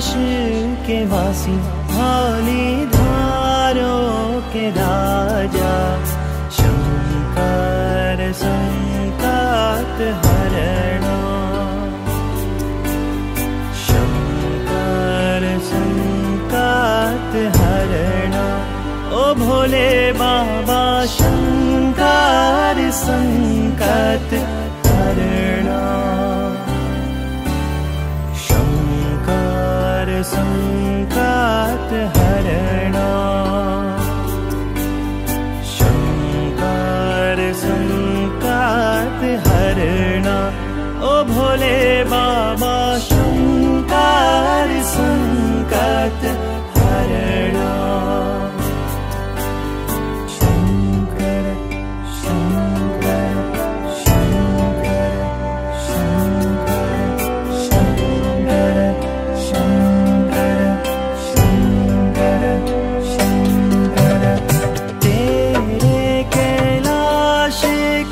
कैलाश के वासी, धौली धारों के राजा, शंकर संकात हरणा, शंकर संकात हरणा। ओ भोले बाबा शंकर संकट हरणा, शंकर संकट हरणा, शंकर संकट हरणा। ओ भोले बाबा शंकर संकट हरणा, शंकर शंकर शंकर शंकर शंकर शंकर शंकर शंकर। तेरे कैलाश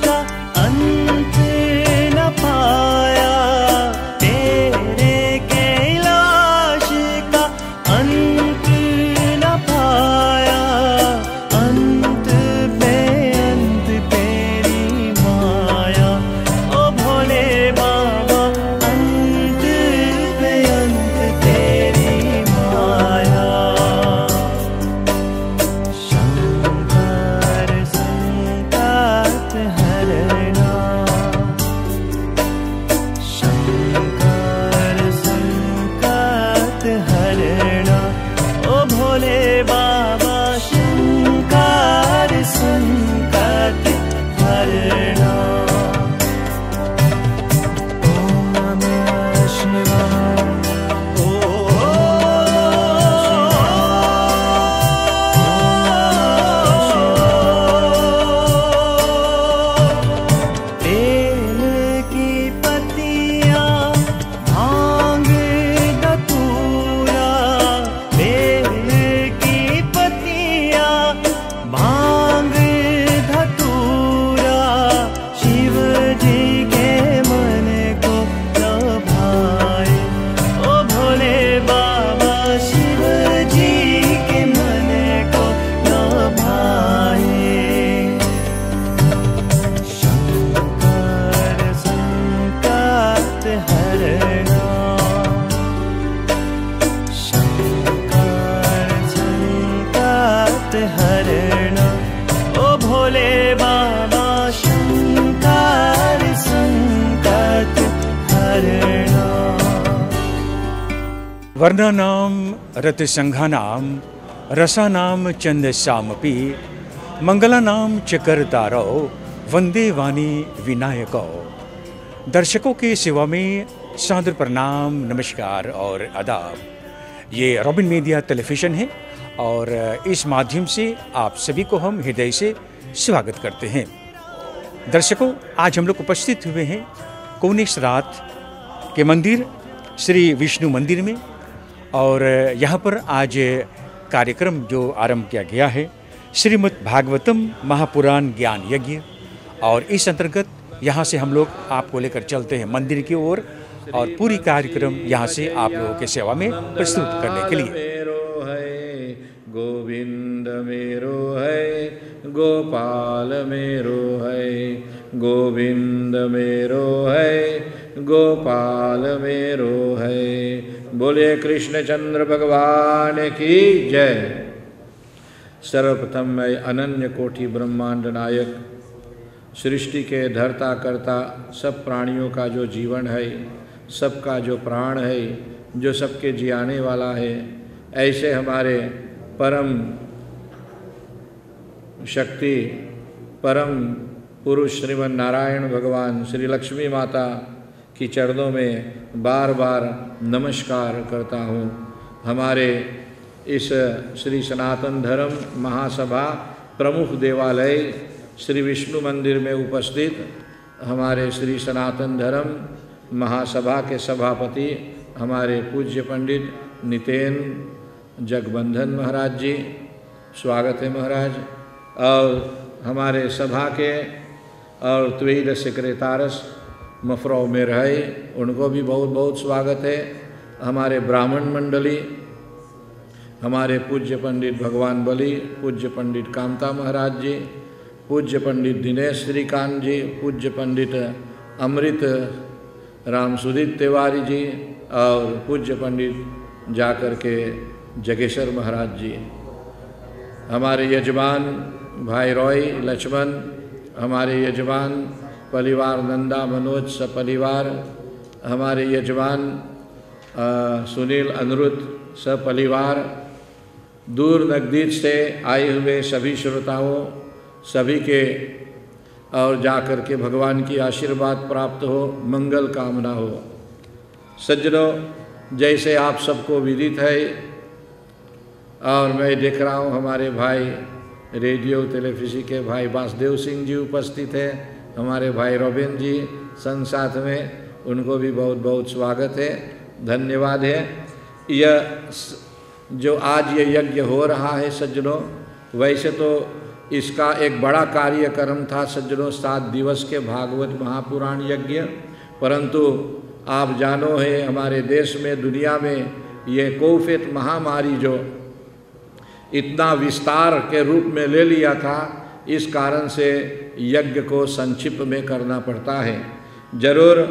का अंत न पाया, तेरे कैलाश का अंत न पाया, अंत पे अंत तेरी माया। ओ भोले बाबा अंत पे अंत तेरी माया, शंकर संकट हरणा, शंकर संकट हरणा। ओ भोले बाबा शंकर संकट हरणा। ओम नमः शिवाय, बेल की पत्तियां भांग धतूरा, बेल की पत्तियां भांग धतूरा, शिव जी के मन को लभाए। ओ भोले बाबा शिव जी के मन को लभाए, शंकर संकट हरणा, शंकर संकट हरणा। ओ भोले बाबा शंकर संकट हरणा। वर्णानाम रतिसंघानाम रसानाम छंदसामपि मंगलानाम च करतारौ वंदे वाणी विनायकौ। दर्शकों की सेवा में सादर प्रणाम, नमस्कार और आदाब। ये रॉबिन मीडिया टेलीविज़न है और इस माध्यम से आप सभी को हम हृदय से स्वागत करते हैं। दर्शकों, आज हम लोग उपस्थित हुए हैं कोनेश्वरात के मंदिर श्री विष्णु मंदिर में और यहाँ पर आज कार्यक्रम जो आरंभ किया गया है श्रीमद् भागवतम महापुराण ज्ञान यज्ञ, और इस अंतर्गत यहाँ से हम लोग आपको लेकर चलते हैं मंदिर की ओर और पूरी कार्यक्रम यहाँ से आप लोगों के सेवा में प्रस्तुत करने के लिए। मेरो है गोविंद, मेरो है गोपाल, मेरो है गोविंद, मेरो है गोपाल, मेरो है। बोले कृष्णचंद्र भगवान की जय। सर्वप्रथम मैं अनन्य कोटि ब्रह्मांड नायक, सृष्टि के धर्ता करता, सब प्राणियों का जो जीवन है, सबका जो प्राण है, जो सबके जियाने वाला है, ऐसे हमारे परम शक्ति परम पुरुष श्रीमन नारायण भगवान श्री लक्ष्मी माता की चरणों में बार बार नमस्कार करता हूँ। हमारे इस श्री सनातन धर्म महासभा प्रमुख देवालय श्री विष्णु मंदिर में उपस्थित हमारे श्री सनातन धर्म महासभा के सभापति हमारे पूज्य पंडित नितेन जगबंधन महाराज जी, स्वागत है महाराज। और हमारे सभा के और त्वेद सेक्रेटारस मफरो में रहे, उनको भी बहुत बहुत स्वागत है। हमारे ब्राह्मण मंडली, हमारे पूज्य पंडित भगवान बली, पूज्य पंडित कामता महाराज जी, पूज्य पंडित दिनेश श्रीकांत जी, पूज्य पंडित अमृत राम सुदीप तिवारी जी और पूज्य पंडित जाकर के जगेश्वर महाराज जी, हमारे यजमान भाई रॉय लक्ष्मण, हमारे यजमान परिवार नंदा मनोज सपरिवार, हमारे यजमान सुनील अनिरुद्ध सपरिवार, दूर नज़दीक से आए हुए सभी श्रोताओं सभी के और जाकर के भगवान की आशीर्वाद प्राप्त हो, मंगल कामना हो। सज्जनों, जैसे आप सबको विदित है और मैं देख रहा हूँ हमारे भाई रेडियो टेलीविज़न के भाई वासुदेव सिंह जी उपस्थित है, हमारे भाई रोबिन जी संग साथ में, उनको भी बहुत बहुत स्वागत है, धन्यवाद है। यह जो आज ये यज्ञ हो रहा है सज्जनों, वैसे तो इसका एक बड़ा कार्यक्रम था सज्जनों, 7 दिवस के भागवत महापुराण यज्ञ, परंतु आप जानो है हमारे देश में दुनिया में ये कोविड महामारी जो इतना विस्तार के रूप में ले लिया था, इस कारण से यज्ञ को संक्षिप्त में करना पड़ता है। जरूर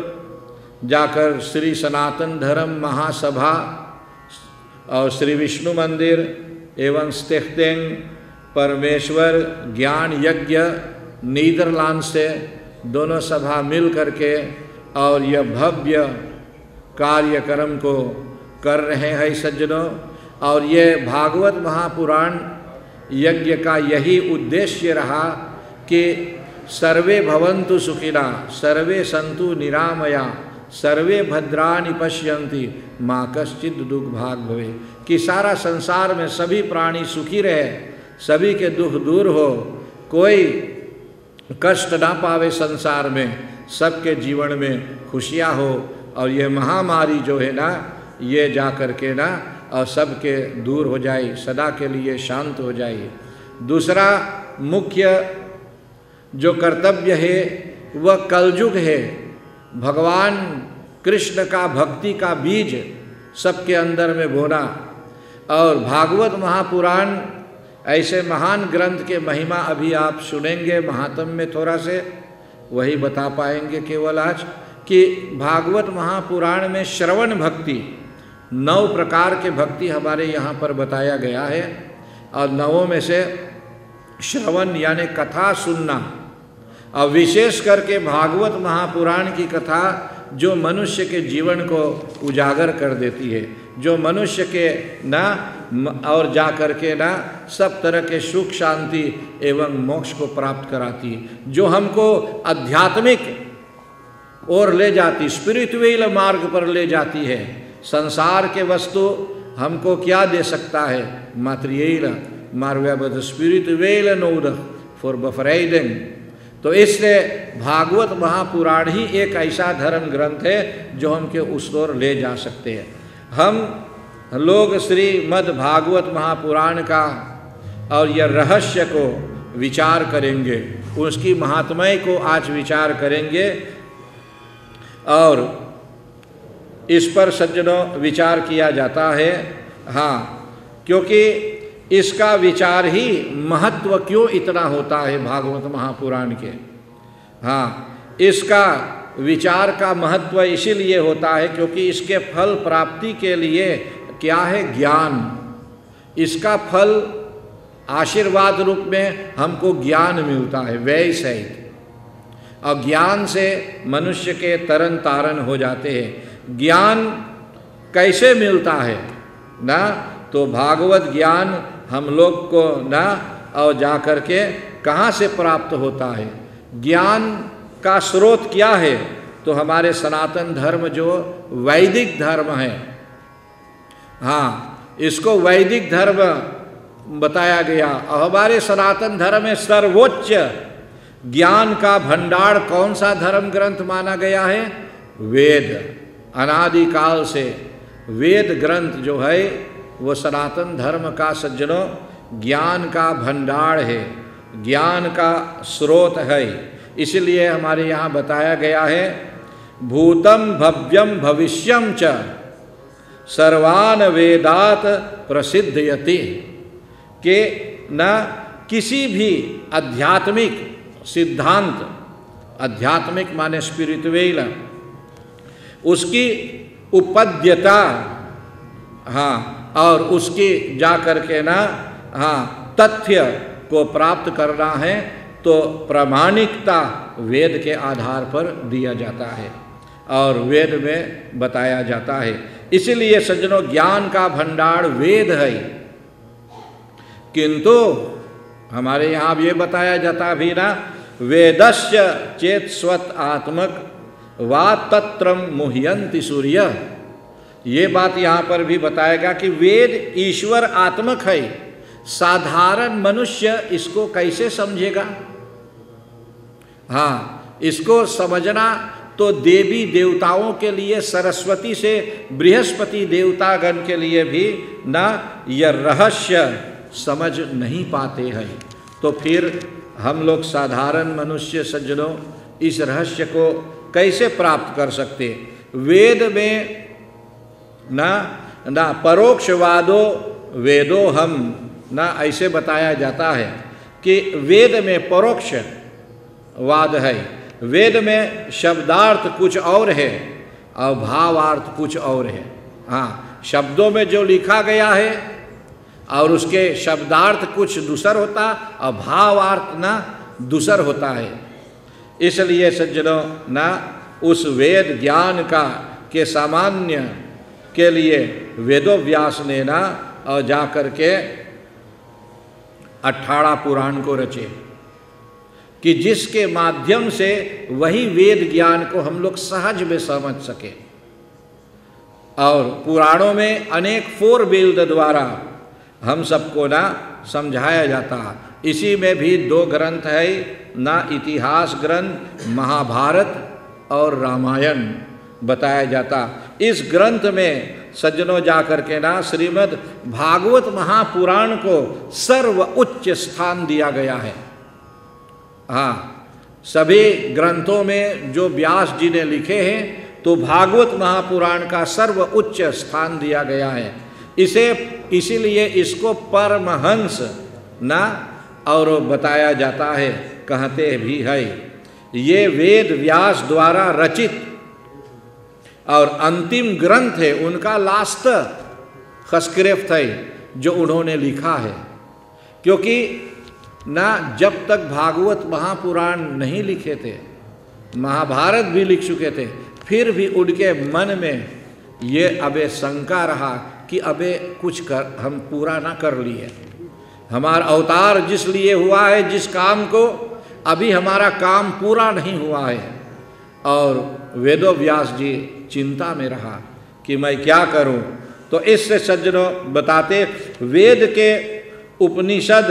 जाकर श्री सनातन धर्म महासभा और श्री विष्णु मंदिर एवं स्टिख्टिंग परमेश्वर ज्ञान यज्ञ नीदरलैंड से दोनों सभा मिल करके और यह भव्य कार्यक्रम को कर रहे हैं सज्जनों। और ये भागवत महापुराण यज्ञ का यही उद्देश्य रहा कि सर्वे भवन्तु सुखिना सर्वे सन्तु निरामया सर्वे भद्राणि पश्यन्ति माँ कश्चित् दुर्भाग भवे, कि सारा संसार में सभी प्राणी सुखी रहे, सभी के दुख दूर हो, कोई कष्ट ना पावे संसार में, सबके जीवन में खुशियाँ हो और ये महामारी जो है ना ये जा कर के ना और सबके दूर हो जाए, सदा के लिए शांत हो जाए। दूसरा मुख्य जो कर्तव्य है वह कलयुग है। भगवान कृष्ण का भक्ति का बीज सबके अंदर में बोना, और भागवत महापुराण ऐसे महान ग्रंथ के महिमा अभी आप सुनेंगे महात्म में थोड़ा से वही बता पाएंगे केवल आज, कि भागवत महापुराण में श्रवण भक्ति 9 प्रकार के भक्ति हमारे यहाँ पर बताया गया है, और 9 में से श्रवण यानी कथा सुनना, और विशेष करके भागवत महापुराण की कथा जो मनुष्य के जीवन को उजागर कर देती है, जो मनुष्य के ना और जा कर के ना सब तरह के सुख शांति एवं मोक्ष को प्राप्त कराती है, जो हमको आध्यात्मिक ओर ले जाती, स्पिरिचुअल मार्ग पर ले जाती है। संसार के वस्तु हमको क्या दे सकता है, material marvel spiritual node for befriending। तो इसलिए भागवत महापुराण ही एक ऐसा धर्म ग्रंथ है जो हमके उस ओर ले जा सकते हैं। हम लोग श्रीमद् भागवत महापुराण का और यह रहस्य को विचार करेंगे, उसकी महात्म्य को आज विचार करेंगे, और इस पर सज्जनों विचार किया जाता है। हाँ, क्योंकि इसका विचार ही महत्व क्यों इतना होता है भागवत महापुराण के। हाँ, इसका विचार का महत्व इसीलिए होता है क्योंकि इसके फल प्राप्ति के लिए क्या है, ज्ञान। इसका फल आशीर्वाद रूप में हमको ज्ञान मिलता है, वैसे ही, और ज्ञान से मनुष्य के तरन तारण हो जाते हैं। ज्ञान कैसे मिलता है ना, तो भागवत ज्ञान हम लोग को ना और जा कर के कहाँ से प्राप्त होता है, ज्ञान का स्रोत क्या है, तो हमारे सनातन धर्म जो वैदिक धर्म है, हाँ, इसको वैदिक धर्म बताया गया। और हमारे सनातन धर्म में सर्वोच्च ज्ञान का भंडार कौन सा धर्म ग्रंथ माना गया है, वेद। अनादिकाल से वेद ग्रंथ जो है वो सनातन धर्म का सज्जनों ज्ञान का भंडार है, ज्ञान का स्रोत है। इसलिए हमारे यहाँ बताया गया है, भूतम भव्यम भविष्यम च सर्वान वेदात प्रसिद्धयति, के न किसी भी आध्यात्मिक सिद्धांत, आध्यात्मिक माने स्पिरिचुअल, उसकी उपद्यता, हाँ, और उसकी जा करके ना, हाँ, तथ्य को प्राप्त करना है तो प्रामाणिकता वेद के आधार पर दिया जाता है और वेद में बताया जाता है। इसीलिए सज्जनों, ज्ञान का भंडार वेद है। किंतु हमारे यहाँ ये बताया जाता भी ना, वेदस्य चेत स्वत आत्मक वा तत्रम मुह्यंति सूर्य। ये बात यहाँ पर भी बताएगा कि वेद ईश्वर आत्मक है। साधारण मनुष्य इसको कैसे समझेगा? हाँ, इसको समझना तो देवी देवताओं के लिए, सरस्वती से बृहस्पति देवतागण के लिए भी ना यह रहस्य समझ नहीं पाते हैं। तो फिर हम लोग साधारण मनुष्य सज्जनों इस रहस्य को कैसे प्राप्त कर सकते? वेद में ना परोक्षवादो वेदो हम, ना ऐसे बताया जाता है कि वेद में परोक्ष वाद है। वेद में शब्दार्थ कुछ और है और भावार्थ कुछ और है। हाँ, शब्दों में जो लिखा गया है और उसके शब्दार्थ कुछ दूसर होता और भावार्थ ना दूसर होता है। इसलिए सज्जनों ना उस वेद ज्ञान का के सामान्य के लिए वेदोव्यास ने ना और जा कर के 18 पुराण को रचे कि जिसके माध्यम से वही वेद ज्ञान को हम लोग सहज में समझ सके। और पुराणों में अनेक फोरबिल्ड द्वारा हम सबको ना समझाया जाता। इसी में भी 2 ग्रंथ है ना, इतिहास ग्रंथ महाभारत और रामायण बताया जाता। इस ग्रंथ में सज्जनों जा करके ना श्रीमद् भागवत महापुराण को सर्व उच्च स्थान दिया गया है। हाँ, सभी ग्रंथों में जो व्यास जी ने लिखे हैं तो भागवत महापुराण का सर्व उच्च स्थान दिया गया है। इसीलिए इसको परमहंस ना और बताया जाता है, कहते भी है। ये वेद व्यास द्वारा रचित और अंतिम ग्रंथ है, उनका लास्ट खस्क्रिप्ट है जो उन्होंने लिखा है। क्योंकि ना जब तक भागवत महापुराण नहीं लिखे थे, महाभारत भी लिख चुके थे, फिर भी उनके मन में ये अबे शंका रहा कि अबे कुछ कर हम पूरा ना कर लिए। हमारा अवतार जिस लिए हुआ है, जिस काम को, अभी हमारा काम पूरा नहीं हुआ है। और वेदोव्यास जी चिंता में रहा कि मैं क्या करूं। तो इससे सज्जनों बताते, वेद के उपनिषद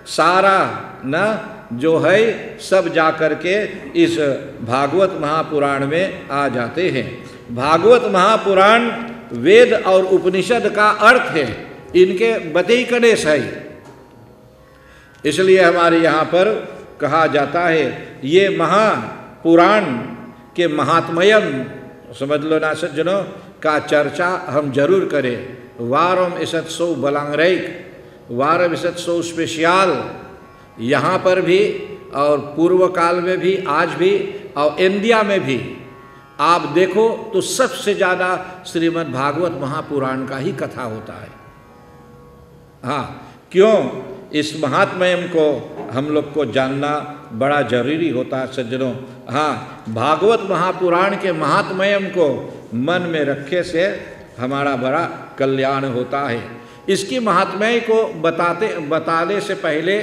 सारा ना जो है सब जा कर के इस भागवत महापुराण में आ जाते हैं। भागवत महापुराण वेद और उपनिषद का अर्थ है, इनके बतईकनेश है। इसलिए हमारे यहाँ पर कहा जाता है ये महापुराण के महात्म्यम, समझ लो ना सज्जनों, का चर्चा हम जरूर करें। वारम इसत सो बलांगरेक, वारम इसत सो स्पेशल, यहाँ पर भी और पूर्व काल में भी, आज भी और इंडिया में भी आप देखो तो सबसे ज़्यादा श्रीमद् भागवत महापुराण का ही कथा होता है। हाँ, क्यों? इस महात्म्यम को हम लोग को जानना बड़ा जरूरी होता है सज्जनों। हाँ, भागवत महापुराण के महात्म्यम को मन में रखे से हमारा बड़ा कल्याण होता है। इसकी महात्म्य को बताने से पहले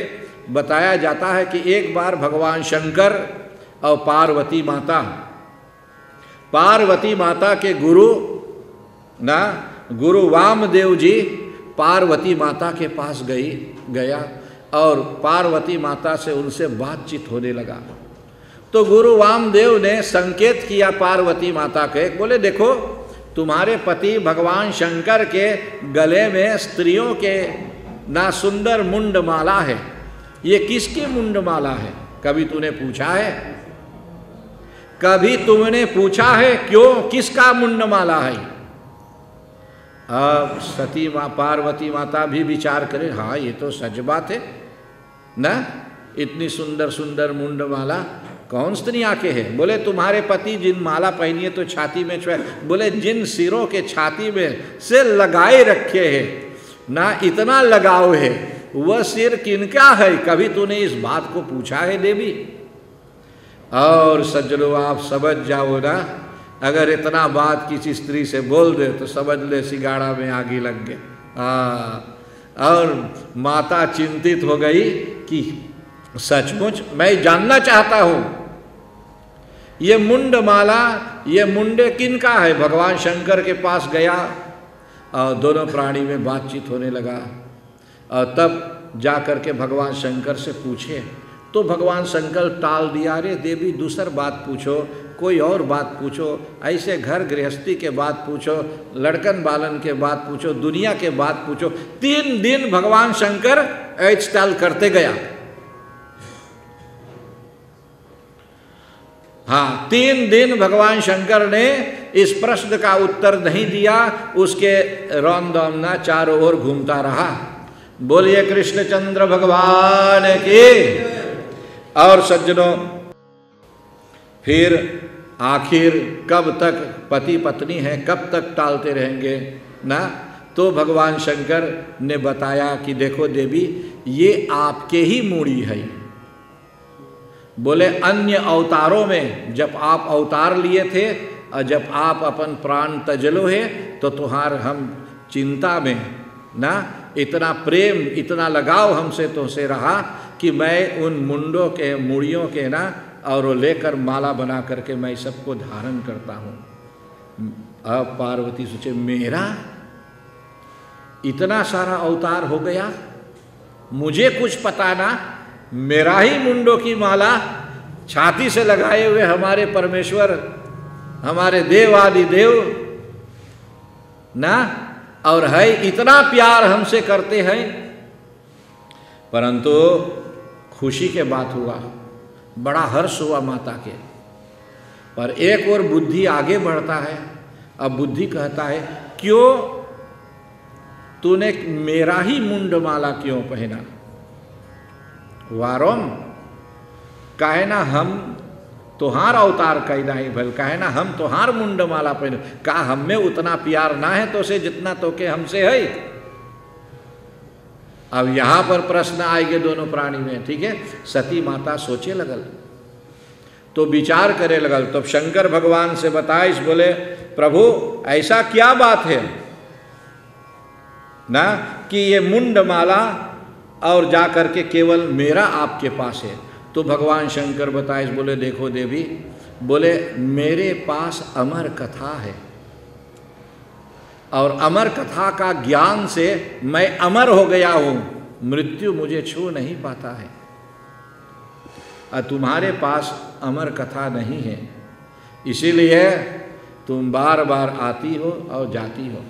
बताया जाता है कि एक बार भगवान शंकर और पार्वती माता के गुरु वामदेव जी पार्वती माता के पास गया और पार्वती माता से उनसे बातचीत होने लगा। तो गुरु वामदेव ने संकेत किया पार्वती माता के, बोले देखो तुम्हारे पति भगवान शंकर के गले में स्त्रियों के ना सुंदर मुंड माला है, ये किसकी मुंड माला है? कभी तूने पूछा है? कभी तुमने पूछा है क्यों, किसका मुंड माला है? अब सती माँ पार्वती माता भी विचार करे, हाँ ये तो सच बात है ना, इतनी सुंदर सुंदर मुंड माला कौन स्त्री आके है। बोले तुम्हारे पति जिन माला पहनी है तो छाती में बोले जिन सिरों के छाती में से लगाए रखे हैं ना, इतना लगाव है, वह सिर किनका है, कभी तूने इस बात को पूछा है देवी। और सज्जनों आप समझ जाओ ना, अगर इतना बात किसी स्त्री से बोल दे तो समझ ले सिगाड़ा में आग लग गए। और माता चिंतित हो गई कि सचमुच मैं जानना चाहता हूं ये मुंड माला, ये मुंडे किनका है। भगवान शंकर के पास गया और दोनों प्राणी में बातचीत होने लगा। और तब जा कर के भगवान शंकर से पूछे तो भगवान शंकर टाल दिया, अरे देवी दूसर बात पूछो, कोई और बात पूछो, ऐसे घर गृहस्थी के बात पूछो, लड़कन बालन के बात पूछो, दुनिया के बात पूछो। 3 दिन भगवान शंकर ऐच टाल करते गया। हाँ, 3 दिन भगवान शंकर ने इस प्रश्न का उत्तर नहीं दिया, उसके रौंदौमना चारों ओर घूमता रहा। बोलिए कृष्णचंद्र भगवान की। और सज्जनों फिर आखिर कब तक पति पत्नी है, कब तक टालते रहेंगे ना। तो भगवान शंकर ने बताया कि देखो देवी ये आपके ही मूड़ी है। बोले अन्य अवतारों में जब आप अवतार लिए थे और जब आप अपन प्राण तजलो है तो तुम्हार हम चिंता में ना इतना प्रेम इतना लगाव हमसे तुमसे रहा कि मैं उन मुंडों के मूड़ियों के ना और वो लेकर माला बना करके मैं सबको धारण करता हूँ। अब पार्वती सोचे मेरा इतना सारा अवतार हो गया, मुझे कुछ पता ना, मेरा ही मुंडों की माला छाती से लगाए हुए हमारे परमेश्वर हमारे देव आदि देव ना, और है इतना प्यार हमसे करते हैं। परंतु खुशी के बात हुआ, बड़ा हर्ष हुआ माता के। पर एक और बुद्धि आगे बढ़ता है। अब बुद्धि कहता है क्यों तूने मेरा ही मुंडमाला क्यों पहना। वारोम काहे ना हम तोहार अवतार कैदा ही भल, काहे ना हम तोहार मुंडमाला पहने, का हम में उतना प्यार ना है तो से जितना तो के हमसे है। अब यहां पर प्रश्न आएंगे दोनों प्राणी में, ठीक है। सती माता सोचे लगल तो विचार करे लगल। तो शंकर भगवान से बताइस, बोले प्रभु ऐसा क्या बात है ना कि ये मुंडमाला और जा करके केवल मेरा आपके पास है। तो भगवान शंकर बताइस, बोले देखो देवी, बोले मेरे पास अमर कथा है और अमर कथा का ज्ञान से मैं अमर हो गया हूं, मृत्यु मुझे छू नहीं पाता है। और तुम्हारे पास अमर कथा नहीं है, इसीलिए तुम बार बार आती हो और जाती हो।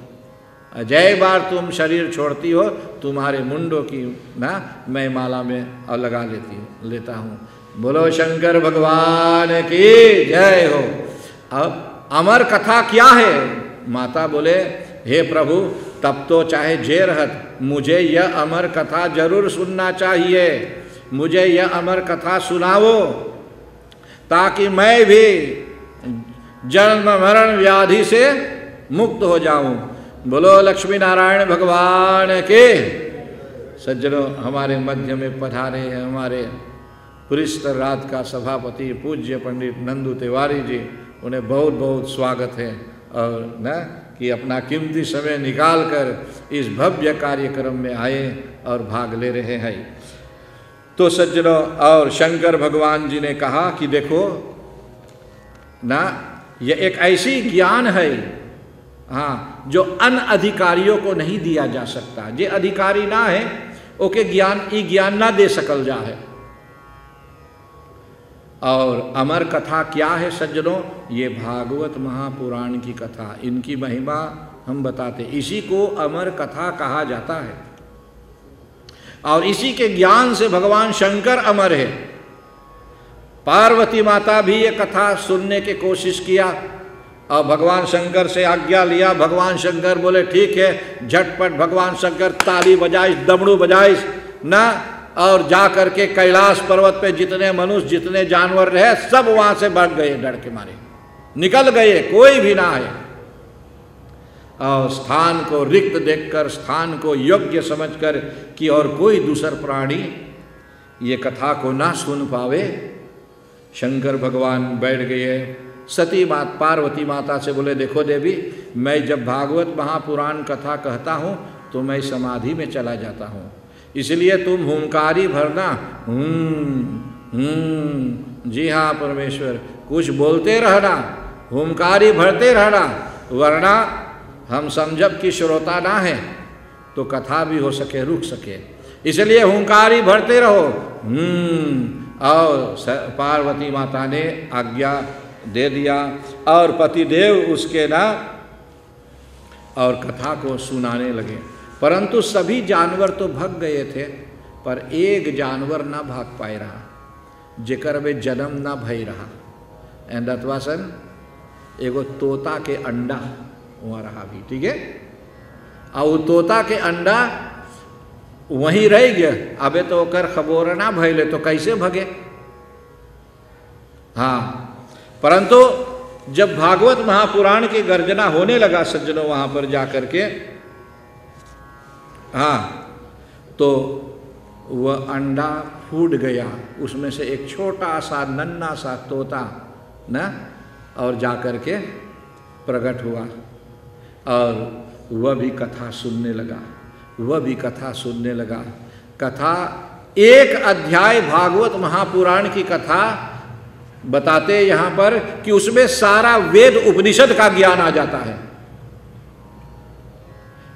जय बार तुम शरीर छोड़ती हो, तुम्हारे मुंडों की ना मैं माला में और लगा लेता हूँ। बोलो शंकर भगवान की जय हो। अब अमर कथा क्या है। माता बोले हे प्रभु तब तो चाहे जे रहत, मुझे यह अमर कथा जरूर सुनना चाहिए, मुझे यह अमर कथा सुनाओ ताकि मैं भी जन्म मरण व्याधि से मुक्त हो जाऊं। बोलो लक्ष्मी नारायण भगवान के। सज्जनों हमारे मध्य में पधारे हैं हमारे पुरस्तर रात का सभापति पूज्य पंडित नंदू तिवारी जी, उन्हें बहुत बहुत स्वागत है और न कि अपना कीमती समय निकाल कर इस भव्य कार्यक्रम में आए और भाग ले रहे हैं। तो सज्जनों और शंकर भगवान जी ने कहा कि देखो ना यह एक ऐसी ज्ञान है हाँ जो अन अधिकारियों को नहीं दिया जा सकता। जे अधिकारी ना है ओके ज्ञान ना दे सकल जा है। और अमर कथा क्या है सज्जनों, ये भागवत महापुराण की कथा, इनकी महिमा हम बताते, इसी को अमर कथा कहा जाता है। और इसी के ज्ञान से भगवान शंकर अमर है। पार्वती माता भी ये कथा सुनने की कोशिश किया और भगवान शंकर से आज्ञा लिया। भगवान शंकर बोले ठीक है, झटपट भगवान शंकर ताली बजाइश, दमड़ू बजाइश ना, और जा करके कैलाश पर्वत पे जितने मनुष्य जितने जानवर रहे सब वहां से भाग गए, डर के मारे निकल गए, कोई भी ना है। और स्थान को रिक्त देखकर, स्थान को योग्य समझकर कि और कोई दूसरा प्राणी ये कथा को ना सुन पावे, शंकर भगवान बैठ गए। सती माता पार्वती माता से बोले देखो देवी, मैं जब भागवत महापुराण कथा कहता हूँ तो मैं समाधि में चला जाता हूँ, इसलिए तुम हुंकारी भरना। जी हाँ परमेश्वर, कुछ बोलते रहना, हुंकारी भरते रहना, वरना हम समझब कि श्रोता ना है तो कथा भी हो सके रुक सके, इसलिए हुंकारी भरते रहो। और पार्वती माता ने आज्ञा दे दिया और पतिदेव उसके ना और कथा को सुनाने लगे। परंतु सभी जानवर तो भाग गए थे, पर एक जानवर ना भाग पाए रहा, जेकर में जन्म ना भई रहा। एंड दत्वासन एगो तोता के अंडा वहाँ रहा भी, ठीक है। और तोता के अंडा वहीं रह गया, अबे तो ओकर खबोर ना भइले तो कैसे भगे। हाँ, परंतु जब भागवत महापुराण की गर्जना होने लगा सज्जनों वहां पर जाकर के, हाँ, तो वह अंडा फूट गया, उसमें से एक छोटा सा नन्हा सा तोता ना और जाकर के प्रकट हुआ और वह भी कथा सुनने लगा, वह भी कथा सुनने लगा। कथा एक अध्याय भागवत महापुराण की कथा बताते यहाँ पर कि उसमें सारा वेद उपनिषद का ज्ञान आ जाता है।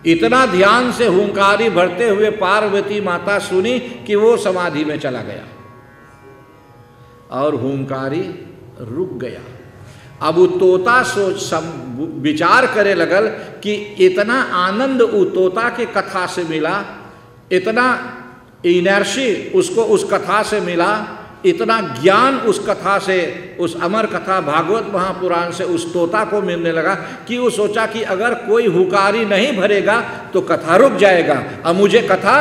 इतना ध्यान से हुंकारी भरते हुए पार्वती माता सुनी कि वो समाधि में चला गया और हुंकारी रुक गया। अब वो तोता विचार करे लगल कि इतना आनंद उ तोता के कथा से मिला, इतना इनर्जी उसको उस कथा से मिला, इतना ज्ञान उस कथा से, उस अमर कथा भागवत महापुराण से उस तोता को मिलने लगा कि वो सोचा कि अगर कोई हुंकारी नहीं भरेगा तो कथा रुक जाएगा। अब मुझे कथा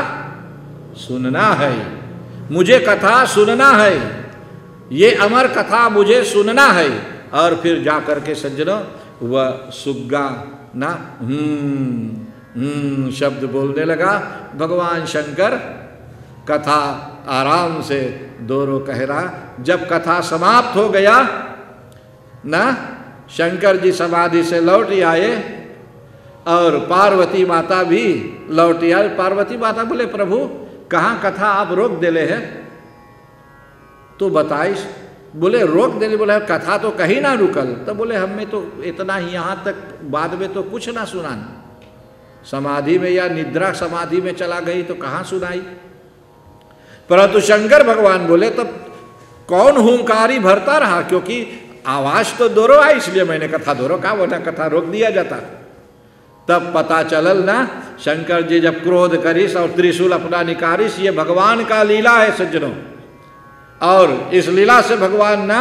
सुनना है, मुझे कथा सुनना है, ये अमर कथा मुझे सुनना है। और फिर जा कर के सज्जनों वह सुग्गा ना शब्द बोलने लगा। भगवान शंकर कथा आराम से दोरो कह रहा। जब कथा समाप्त हो गया ना, शंकर जी समाधि से लौट आए और पार्वती माता भी लौट आई। पार्वती माता बोले प्रभु कहाँ कथा आप रोक देले हैं, तो बताइश। बोले रोक देले, बोले कथा तो कहीं ना रुकल। तो बोले हमें तो इतना ही, यहाँ तक, बाद में तो कुछ ना सुनान, समाधि में या निद्रा समाधि में चला गई तो कहाँ सुनाई। परंतु शंकर भगवान बोले तब कौन हुंकारी भरता रहा, क्योंकि आवाज तो दोरो आई, इसलिए मैंने कथा दोरो कहा, वरना कथा रोक दिया जाता। तब पता चलल ना, शंकर जी जब क्रोध करिस और त्रिशूल अपना निकारिस, ये भगवान का लीला है सज्जनों। और इस लीला से भगवान ना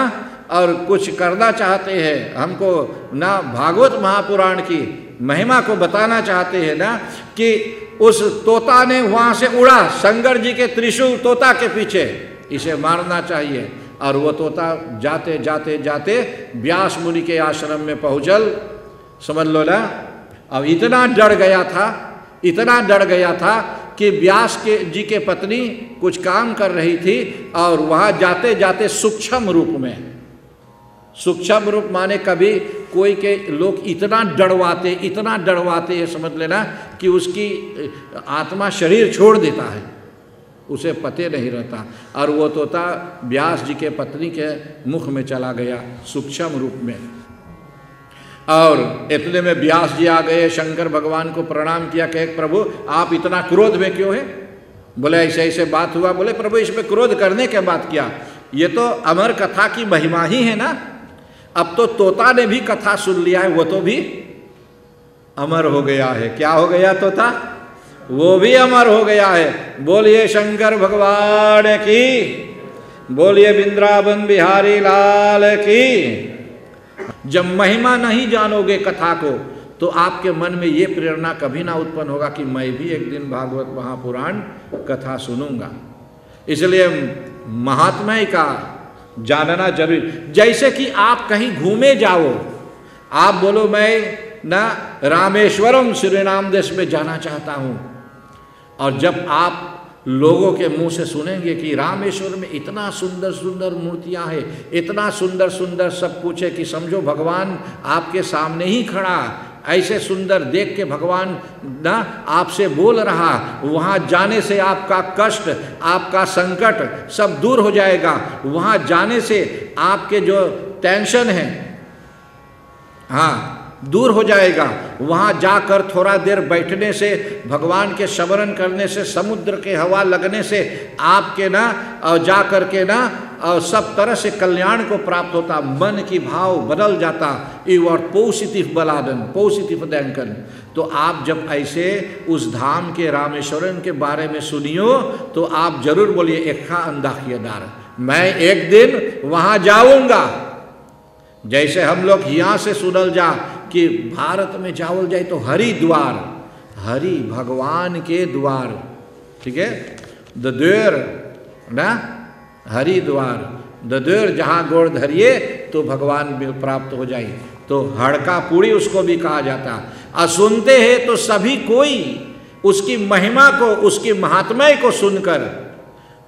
और कुछ करना चाहते हैं, हमको ना भागवत महापुराण की महिमा को बताना चाहते हैं ना, कि उस तोता ने वहां से उड़ा, शंकर जी के त्रिशूल तोता के पीछे, इसे मारना चाहिए। और वो तोता जाते जाते जाते व्यास मुनि के आश्रम में पहुंचल, समझ लो ना। अब इतना डर गया था, इतना डर गया था कि व्यास के जी के पत्नी कुछ काम कर रही थी और वहां जाते जाते सूक्ष्म रूप में, सूक्ष्म रूप माने कभी कोई के लोग इतना डरवाते हैं, समझ लेना कि उसकी आत्मा शरीर छोड़ देता है, उसे पते नहीं रहता। और वो तोता व्यास जी के पत्नी के मुख में चला गया सूक्ष्म रूप में। और इतने में व्यास जी आ गए, शंकर भगवान को प्रणाम किया, कहे प्रभु आप इतना क्रोध में क्यों है। बोले ऐसे ऐसे बात हुआ। बोले प्रभु इसमें क्रोध करने के बात क्या, ये तो अमर कथा की महिमा ही है ना। अब तो तोता ने भी कथा सुन लिया है, वो तो भी अमर हो गया है। क्या हो गया तोता, वो भी अमर हो गया है। बोलिए शंकर भगवान की, बोलिए वृंदावन बिहारी लाल की। जब महिमा नहीं जानोगे कथा को तो आपके मन में ये प्रेरणा कभी ना उत्पन्न होगा कि मैं भी एक दिन भागवत महापुराण कथा सुनूंगा। इसलिए महात्म्य का जानना जरूरी। जैसे कि आप कहीं घूमे जाओ, आप बोलो मैं ना रामेश्वरम श्रीराम देश में जाना चाहता हूँ, और जब आप लोगों के मुंह से सुनेंगे कि रामेश्वर में इतना सुंदर सुंदर मूर्तियां हैं, इतना सुंदर सुंदर सब कुछ है कि समझो भगवान आपके सामने ही खड़ा, ऐसे सुंदर देख के भगवान ना आपसे बोल रहा, वहाँ जाने से आपका कष्ट, आपका संकट सब दूर हो जाएगा। वहाँ जाने से आपके जो टेंशन है, हाँ, दूर हो जाएगा। वहाँ जाकर थोड़ा देर बैठने से, भगवान के स्मरण करने से, समुद्र के हवा लगने से आपके ना और जा कर के ना और सब तरह से कल्याण को प्राप्त होता, मन की भाव बदल जाता। यू आर पॉजिटिव बलादन, पॉजिटिव दैंकन। तो आप जब ऐसे उस धाम के रामेश्वरम के बारे में सुनियो तो आप जरूर बोलिए एखा अंदाखियदार, मैं एक दिन वहाँ जाऊँगा। जैसे हम लोग यहाँ से सुनल जा कि भारत में जावल जाए तो हरिद्वार, हरि भगवान के द्वार, ठीक है, द द्वार ना, हरिद्वार द द्वार, जहाँ गोड़ धरिए तो भगवान प्राप्त हो जाए। तो हड़का पूरी उसको भी कहा जाता। और सुनते हैं तो सभी कोई उसकी महिमा को, उसकी महात्म्य को सुनकर,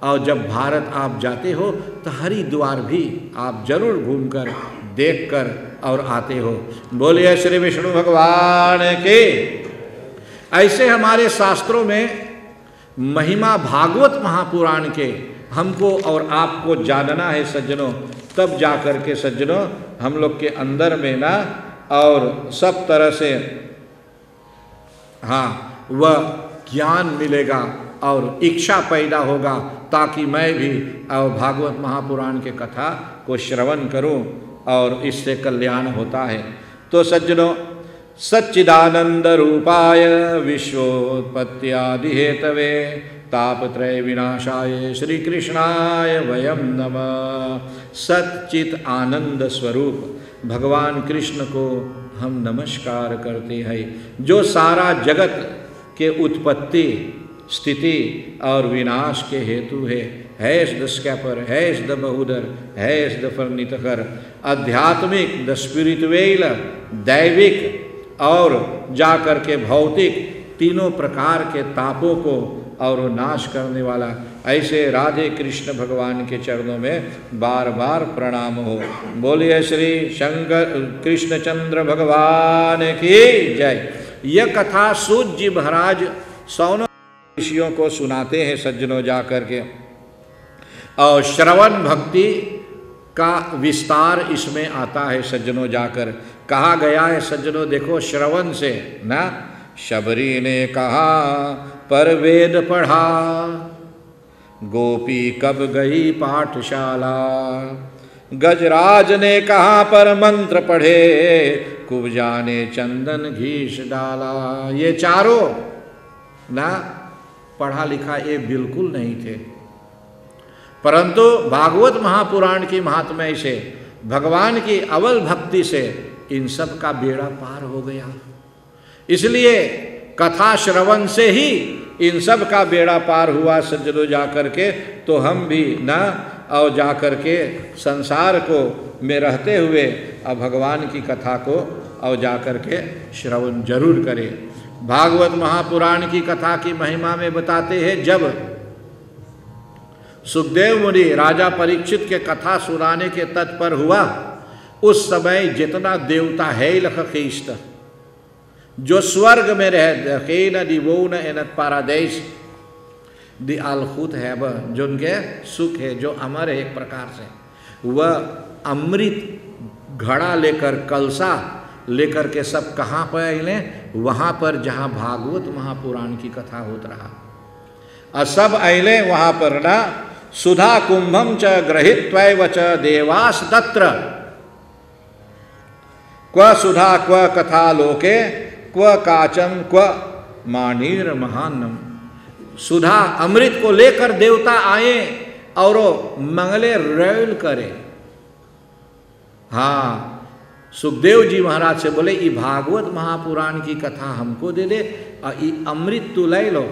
और जब भारत आप जाते हो तो हरिद्वार भी आप जरूर घूमकर देखकर और आते हो। बोलिए श्री विष्णु भगवान के। ऐसे हमारे शास्त्रों में महिमा भागवत महापुराण के हमको और आपको जानना है सज्जनों, तब जा कर के सज्जनों हम लोग के अंदर में ना और सब तरह से हाँ वह ज्ञान मिलेगा और इच्छा पैदा होगा, ताकि मैं भी और भागवत महापुराण के कथा को श्रवण करूं और इससे कल्याण होता है। तो सज्जनों, सच्चिदानंद रूपाय विश्वोत्पत्त्यादि हेतवे तापत्रय विनाशाय श्री कृष्णाय वयम नमः। सच्चित आनंद स्वरूप भगवान कृष्ण को हम नमस्कार करते हैं, जो सारा जगत के उत्पत्ति, स्थिति और विनाश के हेतु है। हैज़ द स्कैपर, हैज़ द बहुदर, हैज़ द फर्नितकर। आध्यात्मिक, द स्पिरिचुअल, दैविक और जाकर के भौतिक, तीनों प्रकार के तापों को और नाश करने वाला। ऐसे राधे कृष्ण भगवान के चरणों में बार बार प्रणाम हो। बोलिए श्री शंकर कृष्णचंद्र भगवान की जय। यह कथा सूत जी महाराज सौनक ऋषियों को सुनाते हैं सज्जनों जा कर के, और श्रवण भक्ति का विस्तार इसमें आता है सज्जनों। जाकर कहा गया है सज्जनों, देखो श्रवण से ना, शबरी ने कहा पर वेद पढ़ा, गोपी कब गई पाठशाला, गजराज ने कहा पर मंत्र पढ़े, कुब्जा ने चंदन घीस डाला। ये चारों ना पढ़ा लिखा ये बिल्कुल नहीं थे, परंतु भागवत महापुराण की महात्म्य से, भगवान की अवल भक्ति से इन सब का बेड़ा पार हो गया। इसलिए कथा श्रवण से ही इन सब का बेड़ा पार हुआ सज्जनों जा कर के। तो हम भी ना और जा कर के संसार को में रहते हुए और भगवान की कथा को और जा कर के श्रवण जरूर करें। भागवत महापुराण की कथा की महिमा में बताते हैं, जब सुखदेव मुनि राजा परीक्षित के कथा सुनाने के तत्पर हुआ, उस समय जितना देवता है लखीस्त, जो स्वर्ग में रहे पारादेश दी अलखुत है, वह जो उनके सुख है, जो अमर है एक प्रकार से, वह अमृत घड़ा लेकर, कलसा लेकर के सब कहाँ पर आइले, वहाँ पर जहाँ भागवत महापुराण की कथा होत रहा, और सब आइले वहाँ पर ना। सुधा कुंभम च ग्रहीत्वैव च देवास तत्र, क्व सुधा क्व कथा लोके, क्व काचन क्व मानीर महानम। सुधा अमृत को लेकर देवता आए और मंगले रैल करे, हाँ, सुखदेव जी महाराज से बोले ये भागवत महापुराण की कथा हमको दे दे और ये अमृत तू ले लो,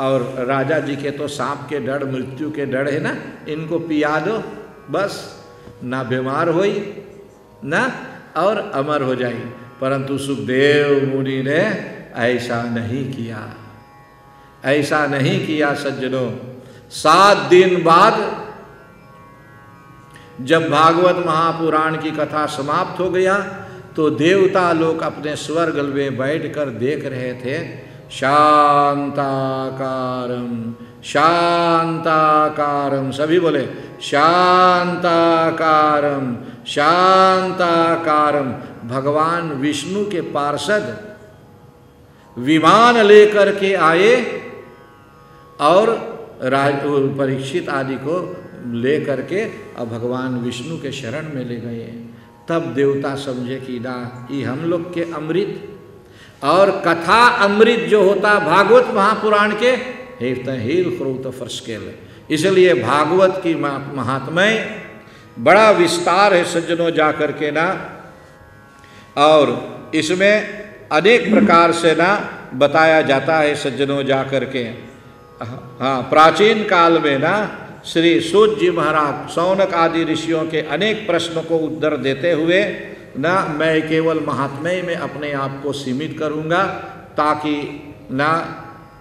और राजा जी के तो सांप के डर, मृत्यु के डर है ना, इनको पिया दो, बस ना बीमार होई ना और अमर हो जाए। परंतु सुखदेव मुनि ने ऐसा नहीं किया, ऐसा नहीं किया सज्जनों। 7 दिन बाद जब भागवत महापुराण की कथा समाप्त हो गया तो देवता लोग अपने स्वर्ग में बैठकर देख रहे थे। शांताकारम शांताकारम, सभी बोले शांताकारम शांताकारम। भगवान विष्णु के पार्षद विमान लेकर के आए और परीक्षित आदि को ले करके अब भगवान विष्णु के शरण में ले गए। तब देवता समझे कि ना ये हम लोग के अमृत और कथा अमृत जो होता भागवत महापुराण के हीर ख्रोत फर्स्केल, इसलिए भागवत की महात्म्य बड़ा विस्तार है सज्जनों जा कर के ना, और इसमें अनेक प्रकार से ना बताया जाता है सज्जनों जा कर के। हाँ, प्राचीन काल में ना श्री सूत जी महाराज सौनक आदि ऋषियों के अनेक प्रश्नों को उत्तर देते हुए ना मैं केवल महात्म्य में अपने आप को सीमित करूँगा ताकि ना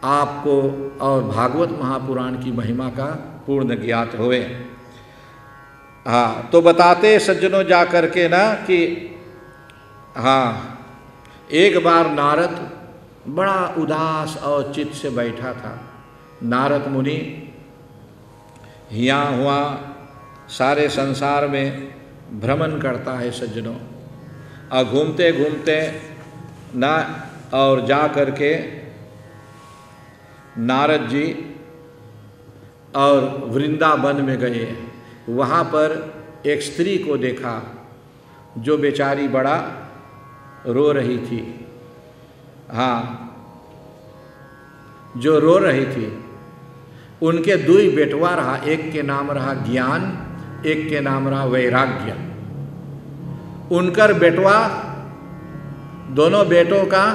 आपको और भागवत महापुराण की महिमा का पूर्ण ज्ञात होए। हाँ, तो बताते सज्जनों जा कर के ना कि हाँ, एक बार नारद बड़ा उदास और चित्त से बैठा था। नारद मुनि हिया हुआ सारे संसार में भ्रमण करता है सज्जनों, और घूमते घूमते ना और जा करके नारद जी और वृंदावन में गए। वहाँ पर एक स्त्री को देखा जो बेचारी बड़ा रो रही थी। हाँ, जो रो रही थी। उनके 2 बेटवा रहा, एक के नाम रहा ज्ञान, एक के नाम रहा वैराग्य। उनकर बेटवा दोनों बेटों का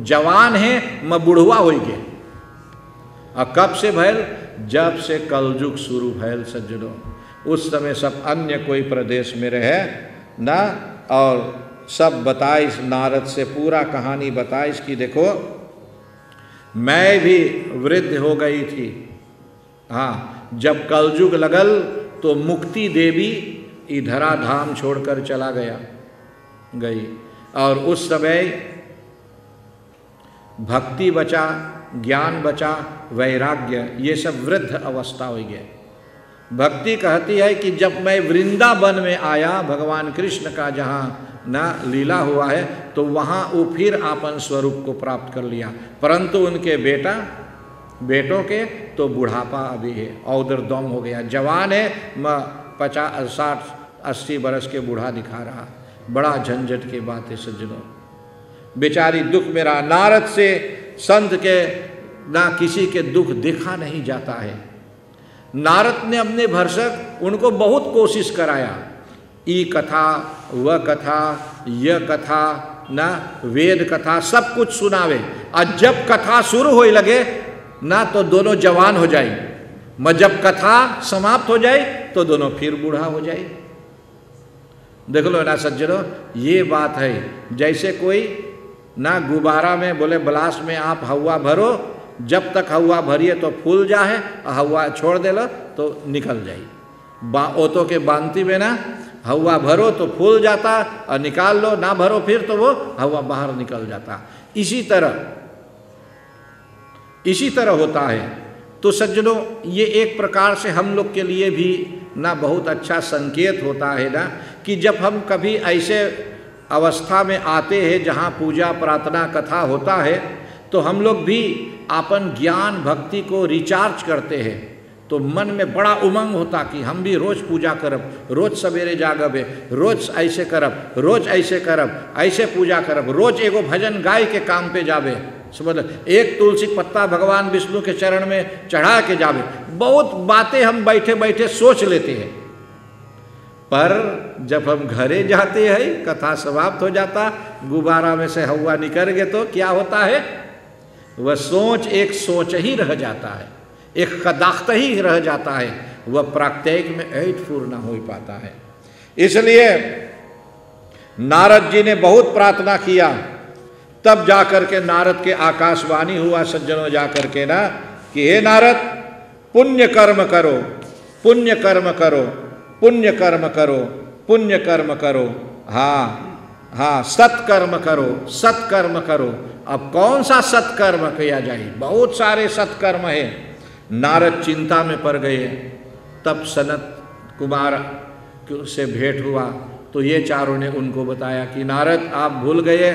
जवान है म बुढ़वा हो गए। और कब से भैल? जब से कलयुग शुरू भैल सज्जनों। उस समय सब अन्य कोई प्रदेश में रहे ना, और सब बताइस नारद से पूरा कहानी बताइस कि देखो मैं भी वृद्ध हो गई थी। हाँ, जब कलयुग लगल तो मुक्ति देवी इधरा धाम छोड़कर चला गई, और उस समय भक्ति बचा, ज्ञान बचा, वैराग्य, ये सब वृद्ध अवस्था हो गए। भक्ति कहती है कि जब मैं वृंदावन में आया, भगवान कृष्ण का जहाँ ना लीला हुआ है, तो वहाँ वो फिर आपन स्वरूप को प्राप्त कर लिया। परंतु उनके बेटों के तो बुढ़ापा अभी है, औदर दम हो गया। जवान है 50, 60, 80 बरस के बूढ़ा दिखा रहा। बड़ा झंझट की बात है सज्जनों। बेचारी दुख में रहा। नारद से संत के ना किसी के दुख देखा नहीं जाता है। नारद ने अपने भरसक उनको बहुत कोशिश कराया, ई कथा, वह कथा, यह कथा ना, वेद कथा, सब कुछ सुनावे। और जब कथा शुरू हो लगे ना तो दोनों जवान हो जाए, जब कथा समाप्त हो जाए तो दोनों फिर बूढ़ा हो जाए। देख लो ना सज्जनों, ये बात है। जैसे कोई ना गुब्बारा में बोले ब्लास्ट में आप हवा भरो, जब तक हवा भरिए तो फूल जाए, और हवा छोड़ दे लो तो निकल जाए। ओतो के बांती में ना हवा भरो तो फूल जाता, और निकाल लो ना भरो फिर तो वो हवा बाहर निकल जाता। इसी तरह होता है। तो सज्जनों, ये एक प्रकार से हम लोग के लिए भी ना बहुत अच्छा संकेत होता है ना, कि जब हम कभी ऐसे अवस्था में आते हैं जहाँ पूजा प्रार्थना कथा होता है, तो हम लोग भी अपन ज्ञान भक्ति को रिचार्ज करते हैं। तो मन में बड़ा उमंग होता कि हम भी रोज पूजा करब, रोज सवेरे जागबे, रोज ऐसे करब, रोज ऐसे करब, ऐसे पूजा करब, रोज एगो भजन गाय के काम पे जाबे, समझ, एक तुलसी पत्ता भगवान विष्णु के चरण में चढ़ा के जाबे। बहुत बातें हम बैठे बैठे सोच लेते हैं, पर जब हम घरे जाते हैं, कथा समाप्त हो जाता, गुब्बारा में से हवा निकल गए तो क्या होता है? वह सोच एक सोच ही रह जाता है, एक कदाख्त ही रह जाता है, वह प्रात्ययिक में ऐतपूर्ण न हो पाता है। इसलिए नारद जी ने बहुत प्रार्थना किया, तब जाकर के नारद के आकाशवाणी हुआ सज्जनों जाकर के ना कि हे नारद, पुण्य कर्म करो, पुण्य कर्म करो, पुण्य कर्म करो, पुण्य कर्म करो, हाँ हाँ सत्कर्म करो, सत्कर्म करो। अब कौन सा सत्कर्म किया जाए? बहुत सारे सत्कर्म है। नारद चिंता में पड़ गए। तब सनत कुमार से भेंट हुआ तो ये चारों ने उनको बताया कि नारद आप भूल गए,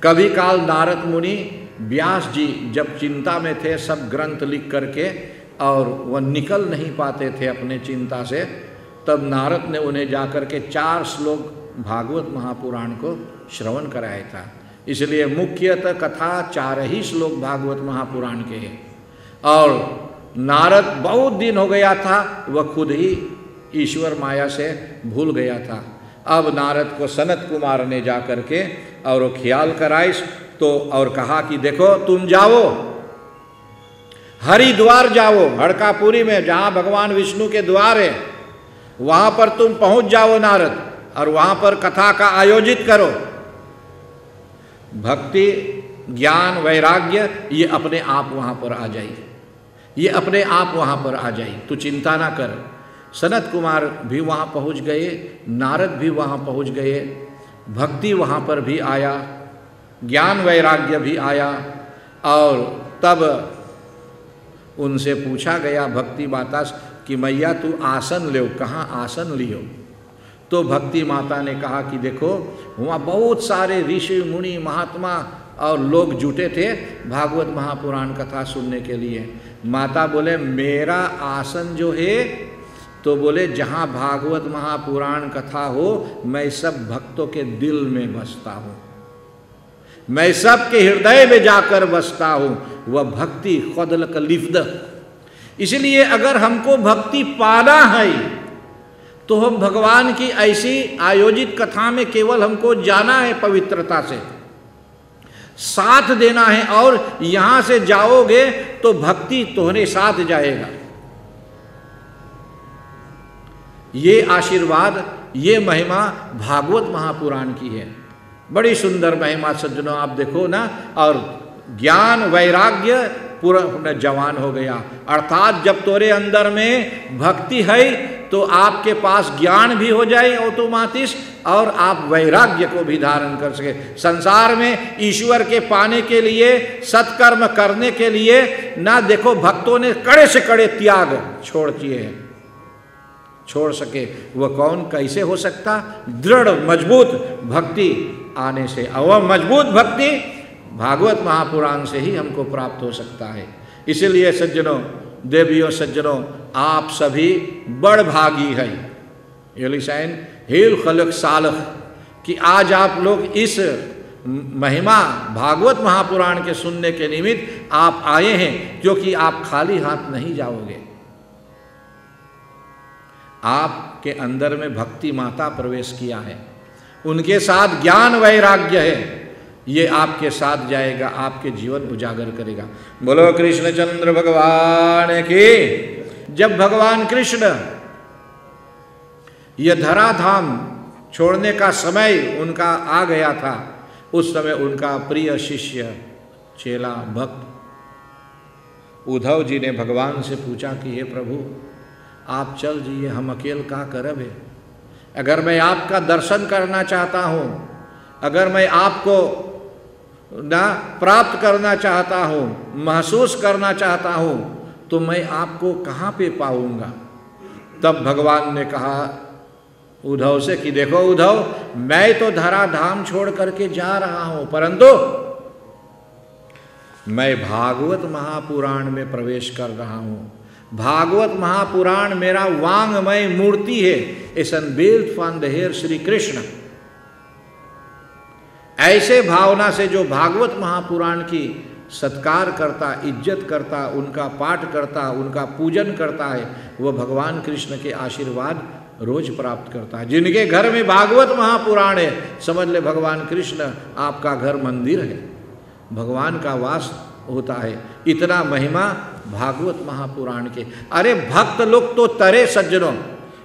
कभी काल नारद मुनि व्यास जी जब चिंता में थे, सब ग्रंथ लिख करके और वह निकल नहीं पाते थे अपने चिंता से, तब नारद ने उन्हें जाकर के 4 श्लोक भागवत महापुराण को श्रवण कराया था। इसलिए मुख्यतः कथा 4 ही श्लोक भागवत महापुराण के हैं। और नारद बहुत दिन हो गया था, वह खुद ही ईश्वर माया से भूल गया था। अब नारद को सनत कुमार ने जा कर के और वो ख्याल कराई तो और कहा कि देखो तुम जाओ हरिद्वार जाओ, हड़कापुरी में जहाँ भगवान विष्णु के द्वार है वहाँ पर तुम पहुँच जाओ नारद, और वहाँ पर कथा का आयोजित करो। भक्ति ज्ञान वैराग्य ये अपने आप वहाँ पर आ जाए, ये अपने आप वहाँ पर आ जाए, तू चिंता ना कर। सनत कुमार भी वहाँ पहुँच गए, नारद भी वहाँ पहुँच गए, भक्ति वहाँ पर भी आया, ज्ञान वैराग्य भी आया। और तब उनसे पूछा गया भक्ति माता कि मैया तू आसन ले, कहाँ आसन लियो? तो भक्ति माता ने कहा कि देखो वहाँ बहुत सारे ऋषि मुनि महात्मा और लोग जुटे थे भागवत महापुराण कथा सुनने के लिए। माता बोले मेरा आसन जो है, तो बोले जहाँ भागवत महापुराण कथा हो मैं सब भक्तों के दिल में बसता हूँ, मैं सबके हृदय में जाकर बसता हूँ। वह भक्ति खुदलक लिफ्द। इसलिए अगर हमको भक्ति पाना है तो हम भगवान की ऐसी आयोजित कथा में केवल हमको जाना है, पवित्रता से साथ देना है, और यहाँ से जाओगे तो भक्ति तुम्हारे साथ जाएगा। ये आशीर्वाद, ये महिमा भागवत महापुराण की है। बड़ी सुंदर महिमा सज्जनों, आप देखो ना। और ज्ञान वैराग्य पूरा जवान हो गया, अर्थात जब तोरे अंदर में भक्ति है तो आपके पास ज्ञान भी हो जाए ऑटोमेटिक, और आप वैराग्य को भी धारण कर सके। संसार में ईश्वर के पाने के लिए, सत्कर्म करने के लिए ना देखो भक्तों ने कड़े से कड़े त्याग छोड़ दिए हैं, छोड़ सके। वह कौन कैसे हो सकता? दृढ़ मजबूत भक्ति आने से। और मजबूत भक्ति भागवत महापुराण से ही हमको प्राप्त हो सकता है। इसीलिए सज्जनों, देवियों सज्जनों, आप सभी बड़ भागी है। एलिशाइन हिल खलक सालख कि आज आप लोग इस महिमा भागवत महापुराण के सुनने के निमित्त आप आए हैं, क्योंकि आप खाली हाथ नहीं जाओगे। आपके अंदर में भक्ति माता प्रवेश किया है, उनके साथ ज्ञान वैराग्य है, ये आपके साथ जाएगा, आपके जीवन उजागर करेगा। बोलो कृष्णचंद्र भगवान की। जब भगवान कृष्ण यह धराधाम छोड़ने का समय उनका आ गया था, उस समय उनका प्रिय शिष्य चेला भक्त उद्धव जी ने भगवान से पूछा कि हे प्रभु आप चल जाइए, हम अकेले का करब है। अगर मैं आपका दर्शन करना चाहता हूँ, अगर मैं आपको ना प्राप्त करना चाहता हूँ, महसूस करना चाहता हूँ, तो मैं आपको कहाँ पे पाऊँगा? तब भगवान ने कहा उद्धव से कि देखो उद्धव, मैं तो धराधाम छोड़ करके जा रहा हूँ, परंतु मैं भागवत महापुराण में प्रवेश कर रहा हूँ। भागवत महापुराण मेरा वांगमय मूर्ति है। इस unveiled from the hair Shri Krishna. ऐसे भावना से जो भागवत महापुराण की सत्कार करता, इज्जत करता, उनका पाठ करता, उनका पूजन करता है, वह भगवान कृष्ण के आशीर्वाद रोज प्राप्त करता है। जिनके घर में भागवत महापुराण है, समझ ले भगवान कृष्ण आपका घर मंदिर है, भगवान का वास होता है। इतना महिमा भागवत महापुराण के। अरे भक्त लोग तो तरे सज्जनों,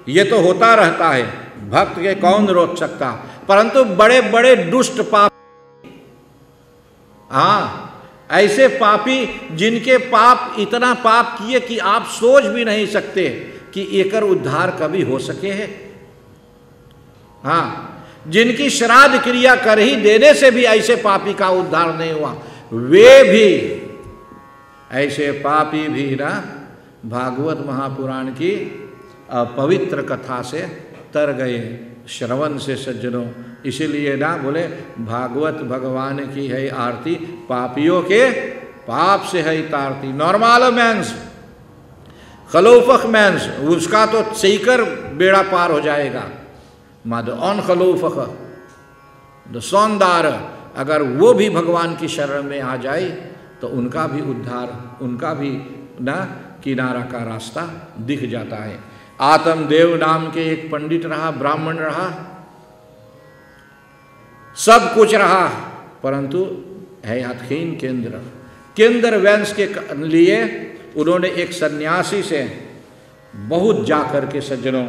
ये तो होता रहता है, भक्त के कौन रोक सकता, परंतु बड़े बड़े दुष्ट पापी, हाँ ऐसे पापी जिनके पाप इतना पाप किए कि आप सोच भी नहीं सकते कि एकर उद्धार कभी हो सके है। हाँ, जिनकी श्राद्ध क्रिया कर ही देने से भी ऐसे पापी का उद्धार नहीं हुआ, वे भी ऐसे पापी भी ना भागवत महापुराण की पवित्र कथा से तर गए, श्रवण से सज्जनों। इसीलिए ना बोले भागवत भगवान की है आरती, पापियों के पाप से है तारती। नॉर्मल मैंस, खलौफक मैंस, उसका तो सीकर बेड़ा पार हो जाएगा। माद ऑन खलौफक द सौंदार, अगर वो भी भगवान की शरण में आ जाए तो उनका भी उद्धार, उनका भी ना किनारा का रास्ता दिख जाता है। आत्मदेव नाम के एक पंडित रहा, ब्राह्मण रहा, सब कुछ रहा, परंतु है हथहीन केंद्र। केंद्र वंश के लिए उन्होंने एक सन्यासी से बहुत जाकर के सज्जनों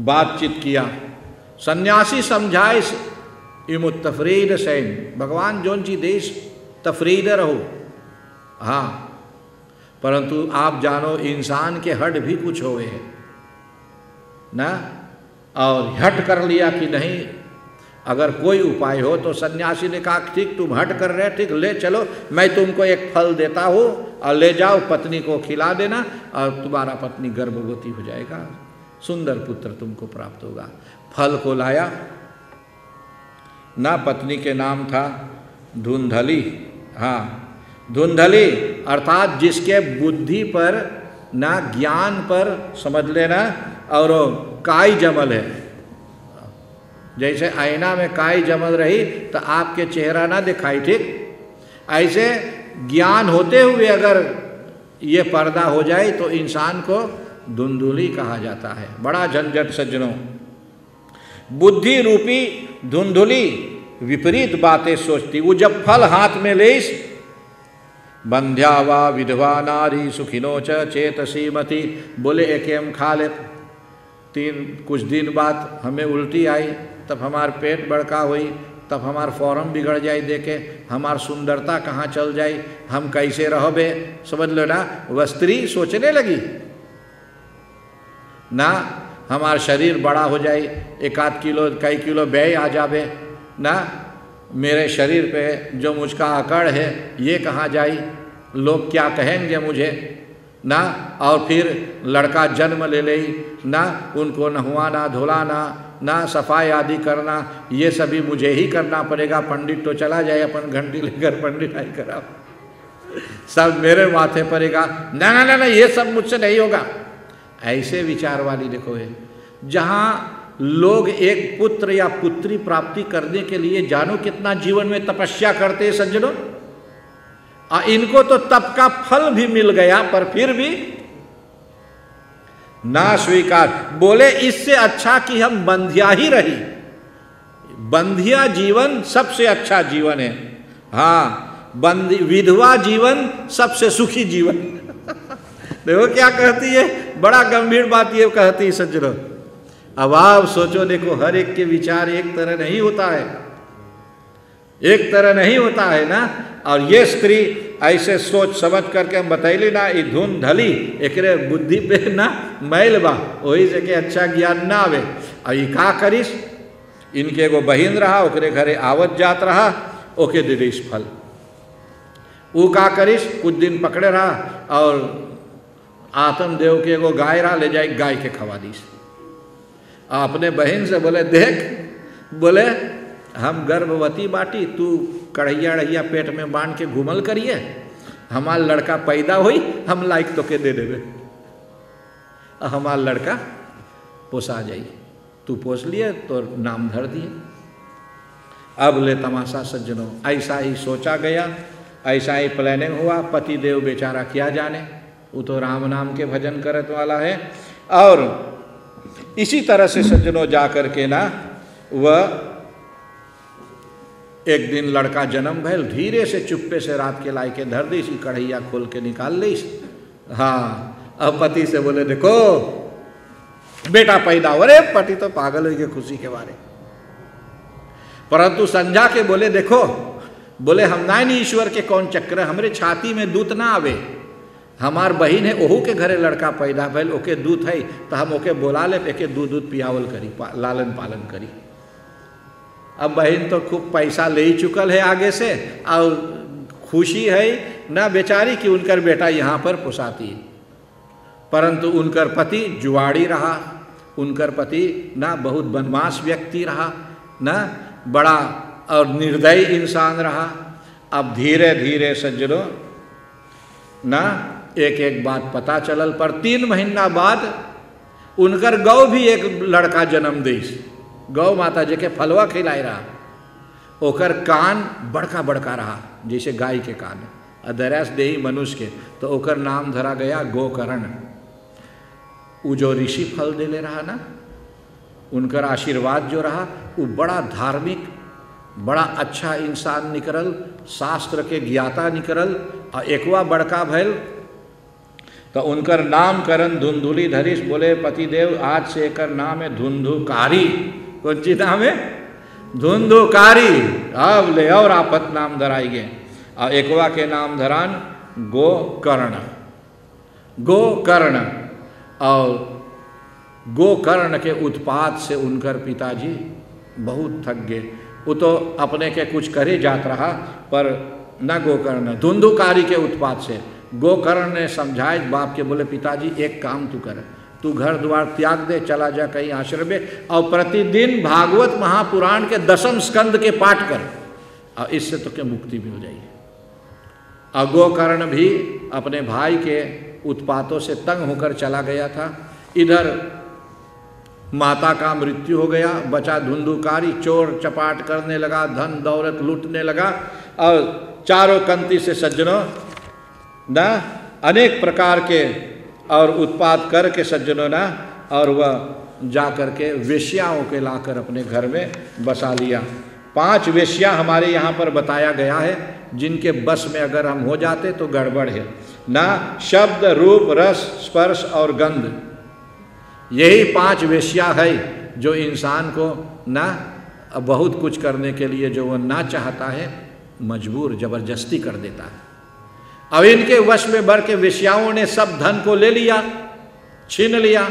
बातचीत किया। सन्यासी समझाए इमुत तफरीद सैन, भगवान जोन जी देश तफरीद रहो, हाँ, परंतु आप जानो इंसान के हट भी कुछ हो गए ना, और हट कर लिया कि नहीं, अगर कोई उपाय हो तो सन्यासी ने कहा ठीक तुम हट कर रहे, ठीक ले चलो, मैं तुमको एक फल देता हूँ और ले जाओ, पत्नी को खिला देना और तुम्हारा पत्नी गर्भवती हो जाएगा, सुंदर पुत्र तुमको प्राप्त होगा। फल को लाया ना, पत्नी के नाम था धुंधली, हाँ धुंधली, अर्थात जिसके बुद्धि पर ना ज्ञान पर समझ लेना और काई जमल है। जैसे आईना में काई जमल रही तो आपके चेहरा ना दिखाई, ठीक ऐसे ज्ञान होते हुए अगर ये पर्दा हो जाए तो इंसान को धुंधुली कहा जाता है। बड़ा झंझट सज्जनों, बुद्धि रूपी धुंधुली विपरीत बातें सोचती। वो जब फल हाथ में ले, बंध्या वा विधवा नारी सुखिनो च चेतसी मति, बोले एक हम खा ले, कुछ दिन बाद हमें उल्टी आई, तब हमार पेट बड़का हुई, तब हमार फॉर्म बिगड़ जाए, देखे हमार सुंदरता कहाँ चल जाए, हम कैसे रहोबे, समझ लो ना। वह स्त्री सोचने लगी ना, हमार शरीर बड़ा हो जाए, एक आध किलो कई किलो व्यय आ जावे ना, मेरे शरीर पे जो मुझका आकड़ है ये कहाँ जाए, लोग क्या कहेंगे मुझे ना, और फिर लड़का जन्म ले ले ना, उनको नहवाना धुलाना ना, सफाई आदि करना, ये सभी मुझे ही करना पड़ेगा। पंडित तो चला जाए अपन घंटी लेकर, पंडित आई करा, सब मेरे माथे पड़ेगा, ना ना ना ना ये सब मुझसे नहीं होगा। ऐसे विचार वाली देखो है, जहाँ लोग एक पुत्र या पुत्री प्राप्ति करने के लिए जानो कितना जीवन में तपस्या करते हैं सज्जनों, इनको तो तप का फल भी मिल गया पर फिर भी ना स्वीकार। बोले इससे अच्छा कि हम बंधिया ही रही, बंधिया जीवन सबसे अच्छा जीवन है, हाँ विधवा जीवन सबसे सुखी जीवन। देखो क्या कहती है, बड़ा गंभीर बात ये कहती है सज्जनों। अब आप सोचो, देखो हर एक के विचार एक तरह नहीं होता है, एक तरह नहीं होता है ना। और ये स्त्री ऐसे सोच समझ करके हम बतैली ना, ये धुंधली एकरे बुद्धि पे ना मैल बा, वही से के अच्छा ज्ञान ना आवे। और ये का करिस, इनके एगो बहिन रहा, ओकरे घरे आवत जात रहा, ओके दे दिस फल। वो का करिस, कुछ दिन पकड़े रहा और आत्मदेव के एगो गाय रहा, ले जाए गाय के खवा दीस। अपने बहन से बोले देख, बोले हम गर्भवती बाटी, तू कढ़ैया अढ़ैया पेट में बांध के घूमल करिए, हमार लड़का पैदा हुई हम लाइक तो के दे देवे, हमार लड़का पोसा जाइए, तू पोस लिए तो नाम धर दिए। अब ले तमाशा सज्जनों, ऐसा ही सोचा गया, ऐसा ही प्लानिंग हुआ। पति देव बेचारा क्या जाने, वो तो राम नाम के भजन करत वाला है। और इसी तरह से सज्जनों जा कर के ना वह एक दिन लड़का जन्म भैल, धीरे से चुप्पे से रात के लाई के धर दी सी, कढ़ैया खोल के निकाल ली। हाँ, अब पति से बोले देखो बेटा पैदा हो। अरे पति तो पागल हो गए खुशी के बारे, परंतु समझा के बोले देखो, बोले हम नहीं ईश्वर के कौन चक्र, हमरे छाती में दूत ना आवे। हमार बहिन है ओहू के घरे लड़का पैदा भैल, ओके दूत है तो हम ओके बोला ले, एके दूध पियावल करी, लालन पालन करी। अब बहन तो खूब पैसा ले ही चुकल है आगे से, और खुशी है ना बेचारी कि उनकर बेटा यहाँ पर पोसाती है। परंतु उनकर पति जुआड़ी रहा, उनकर पति ना बहुत बदमाश व्यक्ति रहा, ना बड़ा और निर्दयी इंसान रहा। अब धीरे धीरे सज्जनों ना एक एक बात पता चलल, पर 3 महीना बाद उनकर गौ भी एक लड़का जन्म दी। गौ माता जी के फलवा खिलाई रहा, ओकर कान बड़का बड़का रहा जैसे गाय के कान, अदरस देही मनुष्य के, तो ओकर नाम धरा गया गोकर्ण। वो जो ऋषि फल देले रहा ना, उनकर आशीर्वाद जो रहा, वो बड़ा धार्मिक, बड़ा अच्छा इंसान निकलल, शास्त्र के ज्ञाता निकलल। और एकवा बड़का भैल तो उनकर नामकरण धुंधुली धरिस। बोले पतिदेव आज से एकर नाम है धुंधुकारी। कौन सी नाम है? धुंधुकारी। अब ले और आपत नाम धराई गए, और एकवा के नाम धरान गोकर्ण। गोकर्ण, और गोकर्ण के उत्पात से उनकर पिताजी बहुत थक गए। वो तो अपने के कुछ करे जात रहा, पर न गोकर्ण, धुंधुकारी के उत्पात से गोकर्ण ने समझाए बाप के, बोले पिताजी एक काम तू कर, तू घर द्वार त्याग दे, चला जा कहीं आश्रम में, और प्रतिदिन भागवत महापुराण के 10वें स्कंद के पाठ कर, और इससे तो क्या मुक्ति मिल जाएगी। और गोकर्ण भी अपने भाई के उत्पातों से तंग होकर चला गया था। इधर माता का मृत्यु हो गया, बचा धुंधुकारी, चोर चपाट करने लगा, धन दौलत लूटने लगा, और चारों कंती से सज्जनों ना अनेक प्रकार के और उत्पात करके सज्जनों ना, और वह जा कर के वेश्याओं के लाकर अपने घर में बसा लिया। 5 वेश्या हमारे यहाँ पर बताया गया है, जिनके बस में अगर हम हो जाते तो गड़बड़ है ना। शब्द, रूप, रस, स्पर्श और गंध, यही 5 वेश्या है जो इंसान को ना बहुत कुछ करने के लिए जो वह ना चाहता है मजबूर जबरदस्ती कर देता है। अब इनके वश में बढ़ के वेश्याओं ने सब धन को ले लिया, छीन लिया,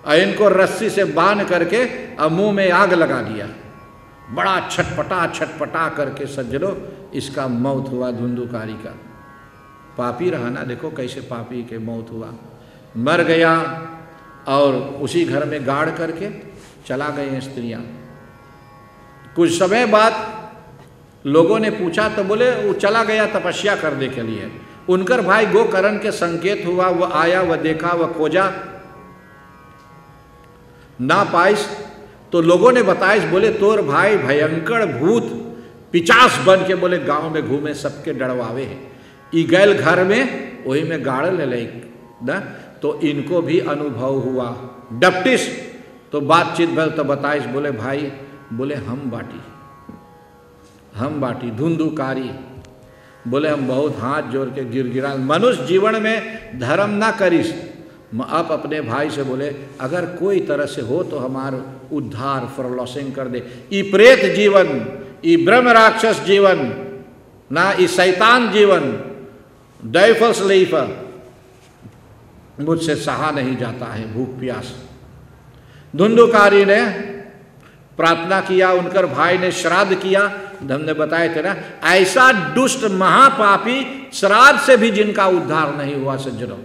और इनको रस्सी से बांध करके अब मुंह में आग लगा दिया। बड़ा छटपटा छटपटा करके सज्जनों इसका मौत हुआ धुंधुकारी का। पापी रहा ना, देखो कैसे पापी के मौत हुआ, मर गया, और उसी घर में गाड़ करके चला गए स्त्रियां। कुछ समय बाद लोगों ने पूछा तो बोले वो चला गया तपस्या करने के लिए। उनकर भाई गोकर्ण के संकेत हुआ, वह आया, वह देखा, वह खोजा, ना पाइस, तो लोगों ने बताइस, बोले तोर भाई भयंकर भूत पिचास बन के बोले गांव में घूमे, सबके डरवावे है। ई गैल घर में वही में गाड़ ले ना, तो इनको भी अनुभव हुआ डपटिस। तो बातचीत भल तो बताइस, बोले भाई, बोले हम बाटी धुंधुकारी, बोले हम बहुत हाथ जोड़ के गिड़गिड़ा, मनुष्य जीवन में धर्म ना करिस। आप अपने भाई से बोले अगर कोई तरह से हो तो हमार उद्धार फॉरलॉसिंग कर दे। ई प्रेत जीवन, ई ब्रह्म राक्षस जीवन ना, ई शैतान जीवन, डाइफल्स लीफा मुझसे सहा नहीं जाता है, भूख प्यास। धुंधुकारी ने प्रार्थना किया, उनकर भाई ने श्राद्ध किया। हमने बताए थे ना, ऐसा दुष्ट महापापी श्राद्ध से भी जिनका उद्धार नहीं हुआ सज्जनों।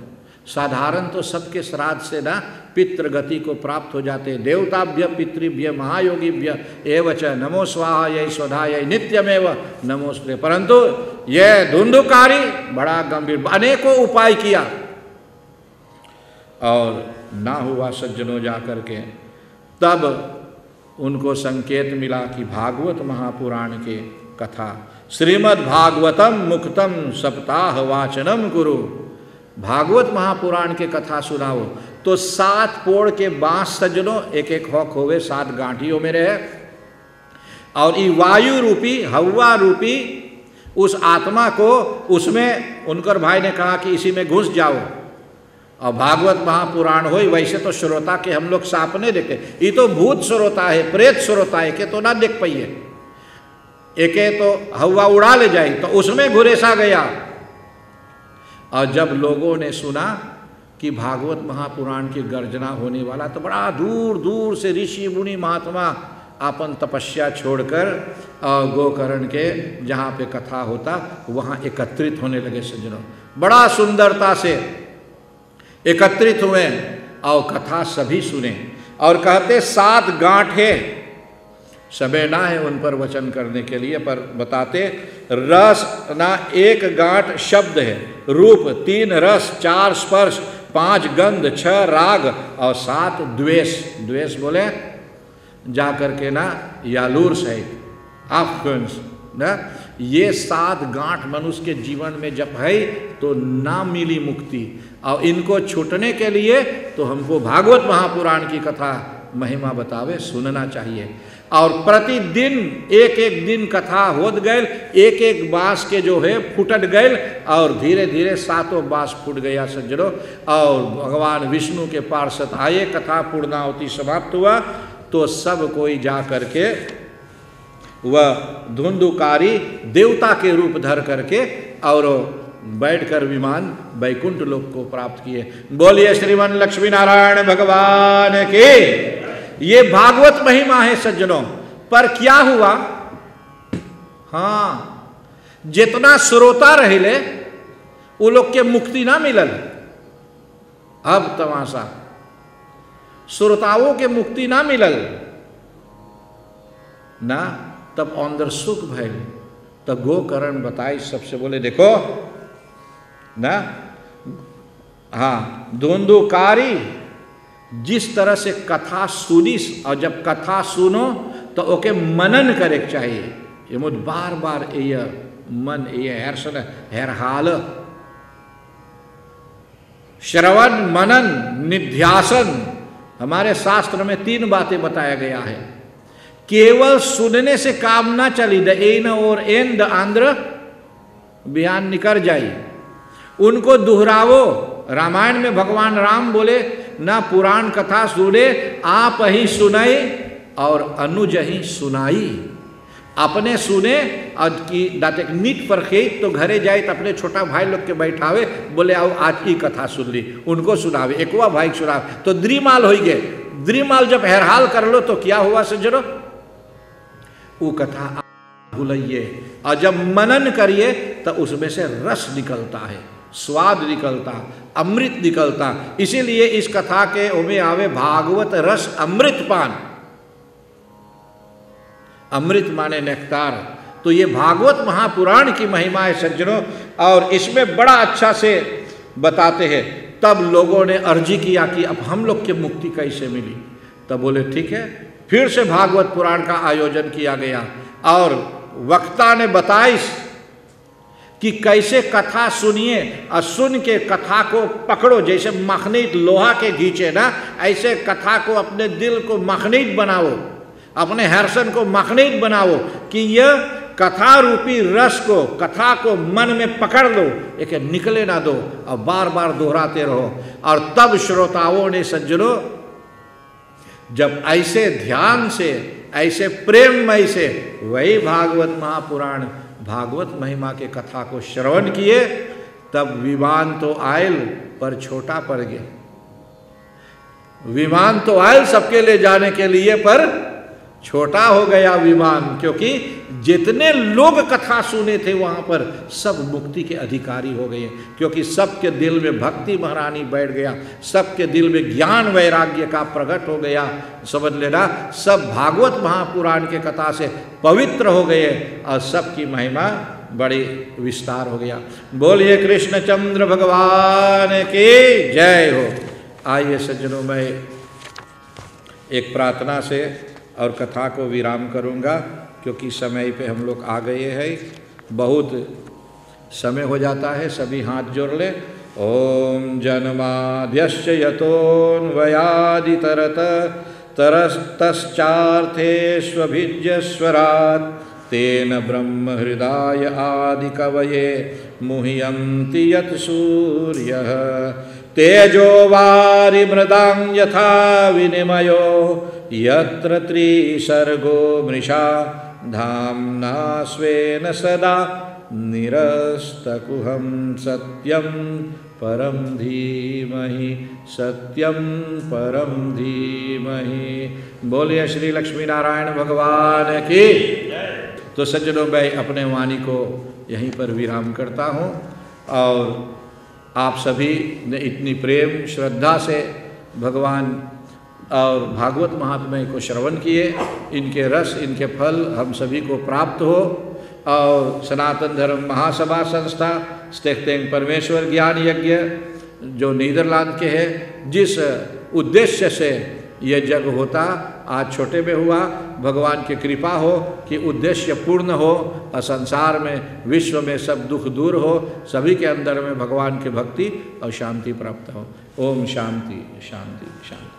साधारण तो सबके श्राद्ध से ना पितृगति को प्राप्त हो जाते। देवताभ्य पितृभ्य महायोगिभ्य एवच नमो स्वाहा यही स्वधाय नित्यमेव नमोस्ते। परंतु यह धुंधुकारी बड़ा गंभीर, अनेकों उपाय किया और ना हुआ सज्जनों। जा कर के तब उनको संकेत मिला कि भागवत महापुराण के कथा, श्रीमद् भागवतम मुक्तम सप्ताह वाचनम कुरु, भागवत महापुराण के कथा सुनाओ। तो 7 पोड़ के बांस सज्जनों एक एक हौक होवे 7 गांठियों में रहे, और ये वायु रूपी हवा रूपी उस आत्मा को उसमें उनकर भाई ने कहा कि इसी में घुस जाओ। और भागवत महापुराण हो, वैसे तो श्रोता के हम लोग सापने देखे, ये तो भूत श्रोता है, प्रेत श्रोता है के तो ना देख पाइए, एके तो हवा उड़ा ले जाए, तो उसमें घुरेसा गया। और जब लोगों ने सुना कि भागवत महापुराण की गर्जना होने वाला, तो बड़ा दूर दूर से ऋषि मुनि महात्मा अपन तपस्या छोड़कर गोकर्ण के जहाँ पे कथा होता वहाँ एकत्रित होने लगे सज्जनों। बड़ा सुंदरता से एकत्रित हुए और कथा सभी सुने, और कहते 7 गांठे, समय ना है उन पर वचन करने के लिए, पर बताते रस ना 1 गांठ शब्द है, रूप 3 रस, 4 स्पर्श, 5 गंध, 6 राग और 7 द्वेष। द्वेष बोले जा करके ना यालूर सहित आफ्गन्स ना, ये 7 गांठ मनुष्य के जीवन में जब है तो ना मिली मुक्ति, और इनको छूटने के लिए तो हमको भागवत महापुराण की कथा महिमा बतावे सुनना चाहिए। और प्रतिदिन एक एक दिन कथा होत गए, एक एक बांस के जो है फुटट गए, और धीरे धीरे 7 बांस फूट गया सज्जनों। और भगवान विष्णु के पार्षद आए, कथा पूर्णाहुति समाप्त हुआ, तो सब कोई जा करके वह धुंधुकारी देवता के रूप धर करके और बैठकर विमान वैकुंठ लोक को प्राप्त किए। बोलिए श्रीमान लक्ष्मी नारायण भगवान के। ये भागवत महिमा है सज्जनों। पर क्या हुआ, हाँ, जितना श्रोता रहिले वो लोग के मुक्ति ना मिलल। अब तमाशा, श्रोताओं के मुक्ति ना मिलल ना, तब अंदर सुख भइल। तब गोकर्ण बताई सबसे, बोले देखो ना, हाँ, धुंधुकारी जिस तरह से कथा सुनिस, और जब कथा सुनो तो ओके मनन करे चाहिए। ये मुझ बार बार ये मन ये हर्षण हरहाल श्रवण मनन निध्यासन, हमारे शास्त्र में 3 बातें बताया गया है। केवल सुनने से काम ना चली, द एन और एन द आंध्र बयान निकल जाई, उनको दोहरावो। रामायण में भगवान राम बोले ना पुराण कथा सुने आप ही सुनाई और अनुज ही सुनाई। अपने सुने और की दाते नीक पर खेत तो घरे जाए तो अपने छोटा भाई लोग के बैठावे, बोले आओ आज की कथा सुन ली, उनको सुनावे, एकवा भाई सुनावे, तो द्रिमाल हो गए। द्रिमाल जब हरहाल कर लो तो क्या हुआ सज्जनों, वो कथा भूलिए, और जब मनन करिए तो उसमें से रस निकलता है, स्वाद निकलता, अमृत निकलता। इसीलिए इस कथा के ओमे आवे भागवत रस अमृत पान। अमृत माने नेक्टार। तो ये भागवत महापुराण की महिमा है सज्जनों, और इसमें बड़ा अच्छा से बताते हैं। तब लोगों ने अर्जी किया कि अब हम लोग की मुक्ति कैसे मिली। तब बोले ठीक है, फिर से भागवत पुराण का आयोजन किया गया, और वक्ता ने बताई कि कैसे कथा सुनिए, और सुन के कथा को पकड़ो, जैसे मखनीट लोहा के घींचे ना, ऐसे कथा को अपने दिल को मखनीट बनाओ, अपने हर्षण को मखनीट बनाओ, कि यह कथा रूपी रस को, कथा को मन में पकड़ लो, एक निकले ना दो, और बार बार दोहराते रहो। और तब श्रोताओं ने सज्जनों जब ऐसे ध्यान से, ऐसे प्रेममय से वही भागवत महापुराण भागवत महिमा के कथा को श्रवण किए, तब विमान तो आयल पर छोटा पड़ गया। विमान तो आयल सबके ले जाने के लिए, पर छोटा हो गया विमान, क्योंकि जितने लोग कथा सुने थे वहां पर सब मुक्ति के अधिकारी हो गए, क्योंकि सबके दिल में भक्ति महारानी बैठ गया, सबके दिल में ज्ञान वैराग्य का प्रकट हो गया। समझ लेना, सब भागवत महापुराण के कथा से पवित्र हो गए, और सबकी महिमा बड़ी विस्तार हो गया। बोलिए कृष्णचंद्र भगवान की जय हो। आइए सज्जनों, मैं एक प्रार्थना से और कथा को विराम करूंगा, क्योंकि समय पे हम लोग आ गए हैं, बहुत समय हो जाता है। सभी हाथ जोड़ ले। ॐ जन्माद्यश्च यतोऽन्वयादितरत तरतश्चार्थेष्वभिज्यस्वरात् तेन ब्रह्महृदाय आदिकवये मुह्यन्ति यत् सूर्यः तेजो वारिमृदां यथा विनिमयो यत्र त्रिसर्गो मृषा धाम्ना स्वेन सदा निरस्तकुहं सत्यं परं धीमहि सत्यं परं धीमहि। बोलिए श्री लक्ष्मी नारायण भगवान की। तो सज्जनों, मैं अपने वाणी को यहीं पर विराम करता हूँ और आप सभी ने इतनी प्रेम श्रद्धा से भगवान और भागवत महात्म्य को श्रवण किए, इनके रस इनके फल हम सभी को प्राप्त हो और सनातन धर्म महासभा संस्था स्टेक्टेंग परमेश्वर ज्ञान यज्ञ जो नीदरलैंड के है, जिस उद्देश्य से यह जग होता आज छोटे में हुआ, भगवान की कृपा हो कि उद्देश्य पूर्ण हो और संसार में विश्व में सब दुख दूर हो, सभी के अंदर में भगवान की भक्ति और शांति प्राप्त हो। ओम शांति शांति शांति।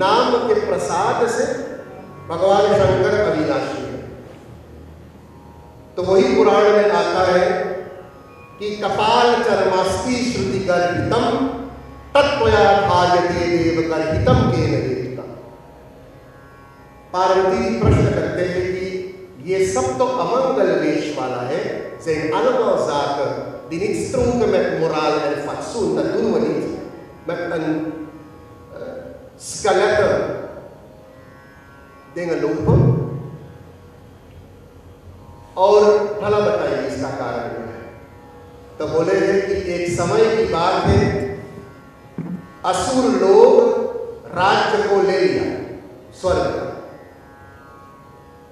नाम के प्रसाद से भगवान शंकर अविनाशी है। तो वही पुराण में आता है कि कपाल चरमास्ति श्रुति गर्भितम तत्वया भार्यते देव गर्भितम के नरेता। पार्वती जी प्रश्न करते हैं कि ये सब तो अमंगल वेश वाला है, zijn allemaal zaken die niet stroken met moraal en fatsoen. Dat doen we niet met een skeletten dingen lopen। और भला बताइए इसका कारण क्या है? तो बोले हैं कि एक समय की बात है, असुर लोग राज्य को ले लिया स्वर्ग का।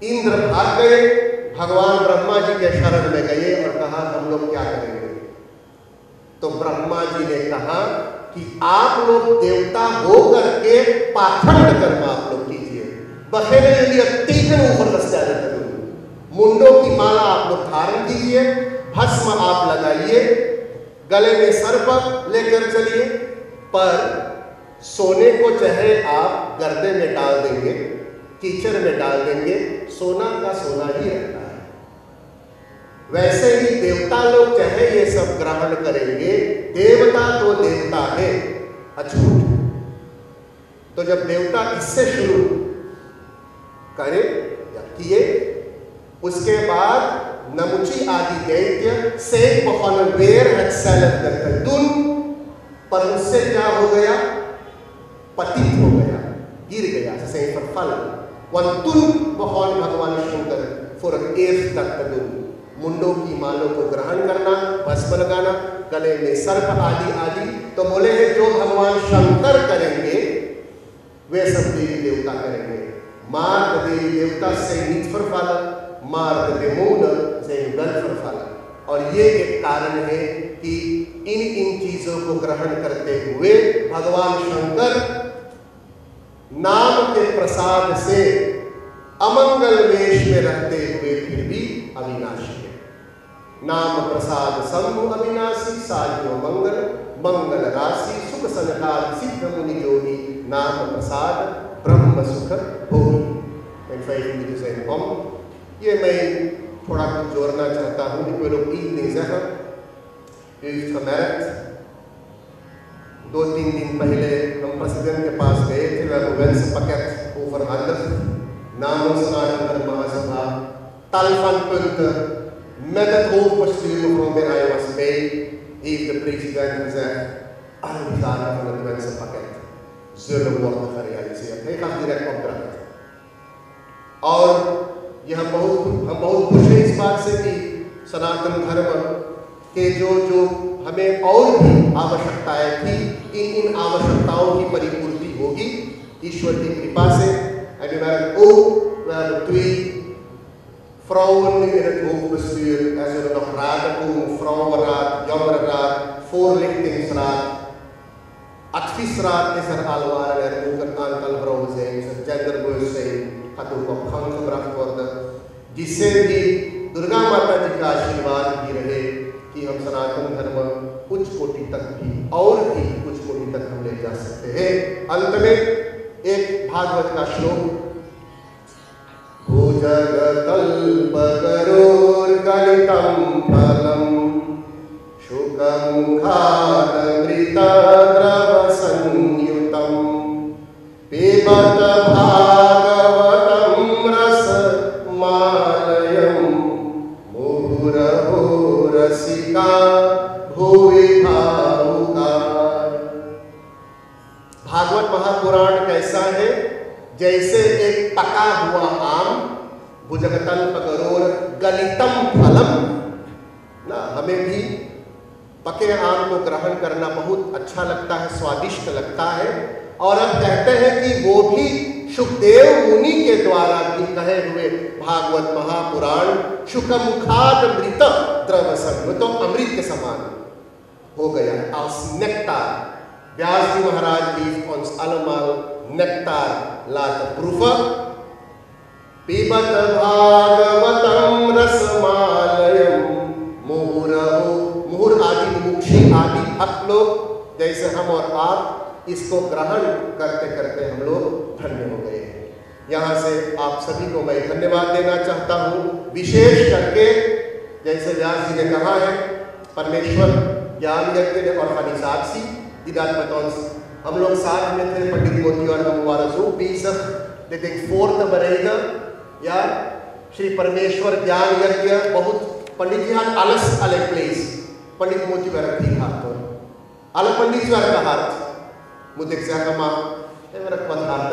इंद्र भाग गए, भगवान ब्रह्मा जी के शरण में गए और कहा हम लोग क्या करेंगे? तो ब्रह्मा जी ने कहा कि आप लोग देवता होकर के पाखंड कर्म आप लोग कीजिए। बखेरे लिए तीखन ऊपर रस्ते मुंडों की माला आप लोग धारण कीजिए, भस्म आप लगाइए, गले में सर्प लेकर चलिए, पर सोने को चाहे आप गर्दे में डाल देंगे, कीचड़ में डाल देंगे, सोना का सोना ही रहता है। वैसे ही देवता लोग चाहे ये सब ग्रहण करेंगे, देवता तो देवता है अछूत। तो जब देवता इससे शुरू करे या किए, उसके बाद नमुची आदि दैत्य से बेर पर उससे क्या हो गया? पतित हो गया, गिर गया, से फल वन तुन बहन भगवान शंकर फॉर एफ तक मुंडों की मालों को ग्रहण करना, भस्म लगाना, गले में सर्प आदि आदि। तो बोले हैं जो भगवान शंकर करेंगे वे सब देवी देवता करेंगे। मार्ग देवी देवता से नीच फल, मार्ग देमून से गल फल। और ये एक कारण है कि इन चीजों को ग्रहण करते हुए भगवान शंकर नाम के प्रसाद से अमंगल वेश में रहते हुए फिर भी अविनाशी है। नाम प्रसाद शंभु अविनाशी, साजो मंगल मंगल राशि, सुख सनकादि सिद्ध मुनि योगी, नाम प्रसाद ब्रह्म सुख भोगी। ये मैं थोड़ा कुछ जोड़ना चाहता हूँ। Ik wil ook één ding zeggen. U heeft gemerkt, 2-3 दिन पहले हम प्रेसिडेंट के पास गए थे, we hebben wensenpakket overhandigd namens Sanaatan Mahasabha, tal van punten met het hoofdbestuur. Mevrouw Beray was bij, heeft de president gezegd, alle die zaken van het wensenpakket zullen worden gerealiseerd. Hij gaf direct opdracht। और यह हम बहुत खुश हैं इस बात से कि सनातन धर्म के जो हमें और भी आवश्यकताएं थी, इन आवश्यकताओं की परिपूर्ति होगी ईश्वर की कृपा से। En we werken ook, we hebben 2 vrouwen in het hoofdbestuur. Er zullen nog raden komen, vrouwenraad, jongerenraad, voorlichtingsraad, adviesraad is er al, waar er ook een aantal vrouwen zijn, dus genderbewustzijn gaat ook op gang gebracht worden, जिससे भी दुर्गा माता जी का आशीर्वाद भी रहे कि हम सनातन धर्म उच्च कोटि तक भी और भी उच्च कोटि तक हम ले जा सकते हैं। अंत में एक भागवत का श्लोक, भुजगकल्पतरोर्गलितं फलं शुकमुखादमृतद्रवसंयुतं पिबत भागवतं रसमालयं मुहुरहो रसिका भुवि भावुका। भागवत महापुराण कैसा है? जैसे एक पका हुआ आम, भुजगतल्प गरोर गलितम फलम ना, हमें भी पके आम को ग्रहण करना बहुत अच्छा लगता है, स्वादिष्ट लगता है। और अब कहते हैं कि वो भी शुकदेव मुनि के द्वारा भी कहे हुए भागवत महापुराण शुकमुखाद मृत द्रव संग, तो अमृत के समान हो गया, als nectar। व्यास जी महाराज heeft ons allemaal nectar laten proeven। पिबत Bhagavatam रसमालयम मुहुरहो, मुहुर आदि मुमुक्षी आदि भक्त लोग जैसे हम और आप इसको ग्रहण करते करते हम लोग धन्य हो गए हैं। यहाँ से आप सभी को मैं धन्यवाद देना चाहता हूँ, विशेष करके जैसे व्यास जी ने कहा है, परमेश्वर ज्ञान यज्ञ और फनिसाक्षी दिदात बतौन हम लोग साथ में थे, पंडित मोती और हम वारसू 20 लेकिन 4th बरेगा या श्री परमेश्वर ज्ञान यज्ञ बहुत पंडित जी हाथ आलस अलग प्लेस पंडित मोती वर थी हाथ तो अलग पंडित जी वर का हाथ मुझे क्या कमा है मेरा पद हाथ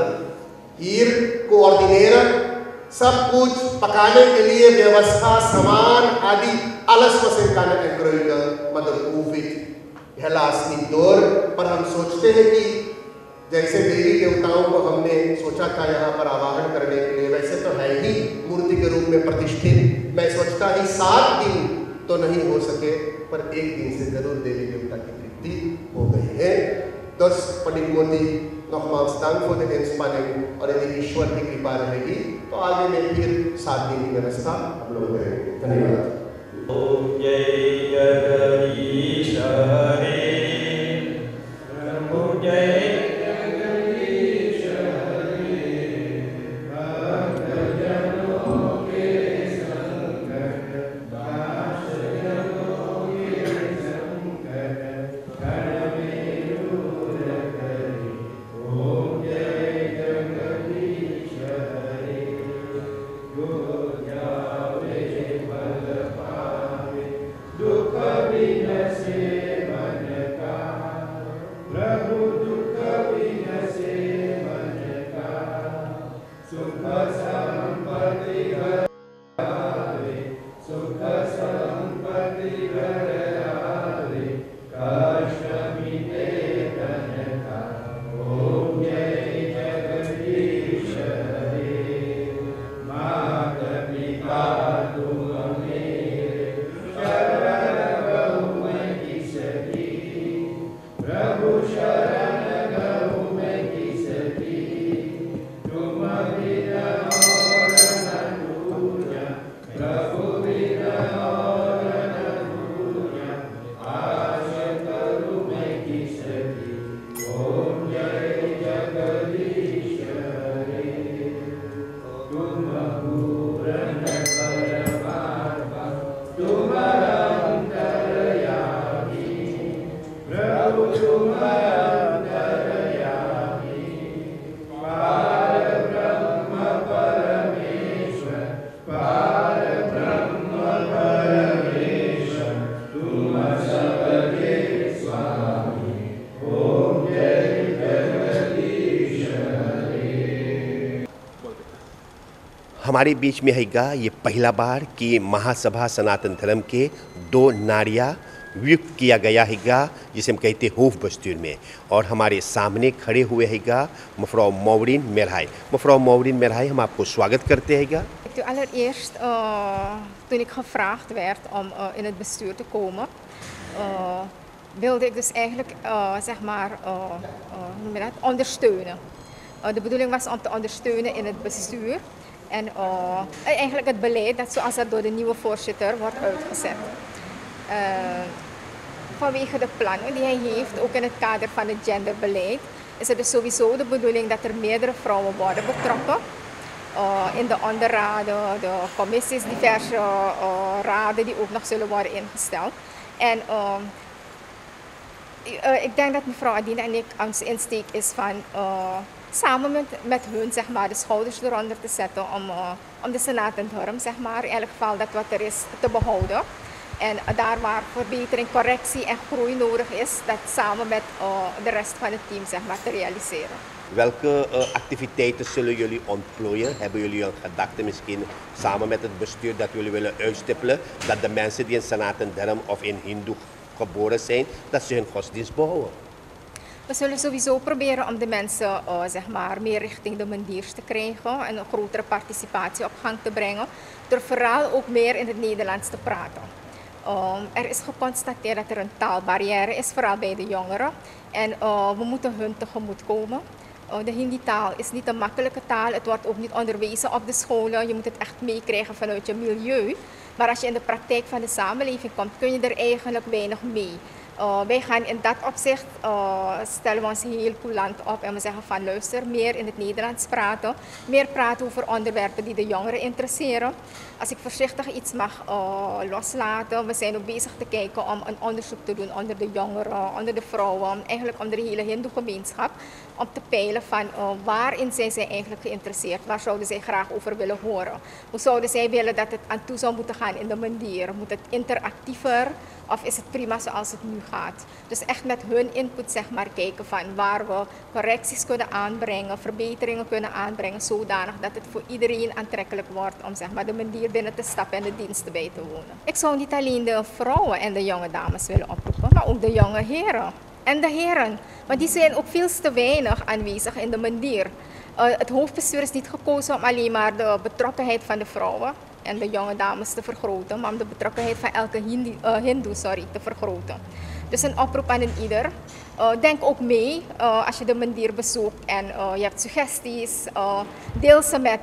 हीर कोऑर्डिनेटर सब कुछ पकाने के लिए व्यवस्था सामान आदि आलस वसे का मतलब कोविड लास्ट दौर पर हम सोचते हैं कि जैसे देवी देवताओं को हमने सोचा था यहाँ पर आवाहन करने के लिए, वैसे तो है ही मूर्ति के रूप में प्रतिष्ठित। मैं सोचता ही 7 दिन तो नहीं हो सके, पर 1 दिन से जरूर देवी देवता की तृप्ति हो गई है। तो पंडित मोती नॉर्मल स्थान को देने स्पानिंग और यदि ईश्वर की कृपा रहेगी तो आगे में फिर 7 दिन की व्यवस्था हम लोग करेंगे। धन्यवाद। ओम जय जगदीश हरे, नमो जय जगदीश हरे, भक्तजनों के संकट नाश जनों के संकट क्षण में दूर करे। ओम जय जगदीश हरे, जो जावे फल पावे दुख विनसे मन का, प्रभु दुख विनसे मन का, सुख संपत्ति घर आवे, सुख संपत्ति घर आवे, कष्ट मिटे तन का। ओम जय जगदीश हरे, मात पिता तुम मेरे, शरण गहूँ मैं किसकी, प्रभु शरण गहूँ मैं किसकी, तुम बिन और न दूजा, प्रभु बिन और न दूजा, आश करूँ मैं किसकी। ओम जय जगदीश हरे, तुम पूर्ण परमात्मा, तुम अंतर्यामी, प्रभु तुम अंतर्यामी, पार ब्रह्म परमेश्वर, पार ब्रह्म परमेश्वर, तुम सबके स्वामी। ओम जय जगदीश हरे। हमारे बीच में हैगा ये पहला बार कि महासभा सनातन धर्म के 2 नारियाँ वियुक्त किया गया हैगा, जिसे हम कहते हैं होफ बस्तूर में। और हमारे सामने खड़े हुए हैगा mevrouw Maureen Merhai। mevrouw Maureen Merhai, हम आपको स्वागत करते हैगा। Allereerst, toen ik gevraagd werd om in het bestuur te komen, wilde ik dus eigenlijk zeg maar, hoe noem je dat, ondersteunen. De bedoeling was om te ondersteunen in het bestuur en eigenlijk het beleid dat zoals dat door de nieuwe voorzitter wordt uitgezet. Vanwege de plannen die hij heeft, ook in het kader van het genderbeleid, is het dus sowieso de bedoeling dat er meerdere vrouwen worden betrokken. In de onderraden, de commissies, diverse raden die ook nog zullen worden ingesteld. En ik denk dat mevrouw Adina en ik, onze insteek is van samen met hun zeg maar, de schouders eronder te zetten om de Sanaten Dharma, zeg maar, in elk geval dat wat er is te behouden. En daar waar verbetering, correctie en groei nodig is, dat samen met de rest van het team zeg maar, te realiseren. Welke activiteiten zullen jullie ontplooien? Hebben jullie een gedachte misschien samen met het bestuur dat jullie willen uitstippelen dat de mensen die in Sanaten Dharma of in Hindoe geboren zijn, dat ze hun godsdienst behouden? We zullen sowieso proberen om de mensen zeg maar, meer richting de mandiers te krijgen en een grotere participatie op gang te brengen, door vooral ook meer in het Nederlands te praten. Er is geconstateerd dat er een taalbarrière is, vooral bij de jongeren. En we moeten hun tegemoet komen. De Hindi-taal is niet een makkelijke taal. Het wordt ook niet onderwezen op de scholen. Je moet het echt meekrijgen vanuit je milieu. Maar als je in de praktijk van de samenleving komt, kun je er eigenlijk weinig mee. Wij gaan in dat opzicht, stellen we ons heel coulant op en we zeggen van luister, meer in het Nederlands praten. Meer praten over onderwerpen die de jongeren interesseren. Als ik voorzichtig iets mag loslaten, we zijn ook bezig te kijken om een onderzoek te doen onder de jongeren, onder de vrouwen, eigenlijk onder de hele hindoe-gemeenschap. Om te peilen van waarin zijn zij eigenlijk geïnteresseerd, waar zouden zij graag over willen horen. Hoe zouden zij willen dat het aan toe zou moeten gaan in de manier? Moet het interactiever of is het prima zoals het nu gaat? Dus echt met hun input zeg maar kijken van waar we correcties kunnen aanbrengen, verbeteringen kunnen aanbrengen, zodanig dat het voor iedereen aantrekkelijk wordt om zeg maar de manier binnen te stappen en de diensten bij te wonen. Ik zou niet alleen de vrouwen en de jonge dames willen oproepen, maar ook de jonge heren. En de heren, want die zijn ook veel te weinig aanwezig in de manier. Het hoofdbestuur is niet gekozen om alleen maar de betrokkenheid van de vrouwen en de jonge dames te vergroten, maar om de betrokkenheid van elke hindoe te vergroten. Dus een oproep aan ieder. Denk ook mee als je de manier bezoekt en je hebt suggesties. Deel ze met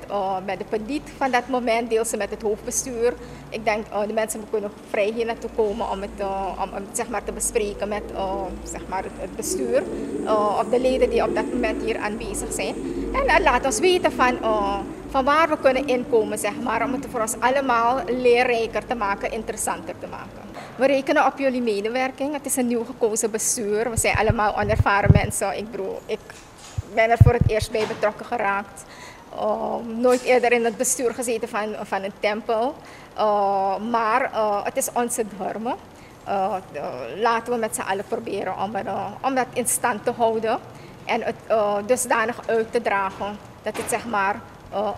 de pediet van dat moment, deel ze met het hoofdbestuur. Ik denk de mensen kunnen vrij hier naartoe komen om het zeg maar, te bespreken met zeg maar, het bestuur of de leden die op dat moment hier aanwezig zijn. En laat ons weten van waar we kunnen inkomen, zeg maar, om het voor ons allemaal leerrijker te maken, interessanter te maken. We rekenen op jullie medewerking. Het is een nieuw gekozen bestuur. We zijn allemaal onervaren mensen. Ik ben er voor het eerst bij betrokken geraakt. Nooit eerder in het bestuur gezeten van een tempel. Maar het is onze dharma. Laten we met z'n allen proberen om dat in stand te houden. En het dusdanig uit te dragen dat het zeg maar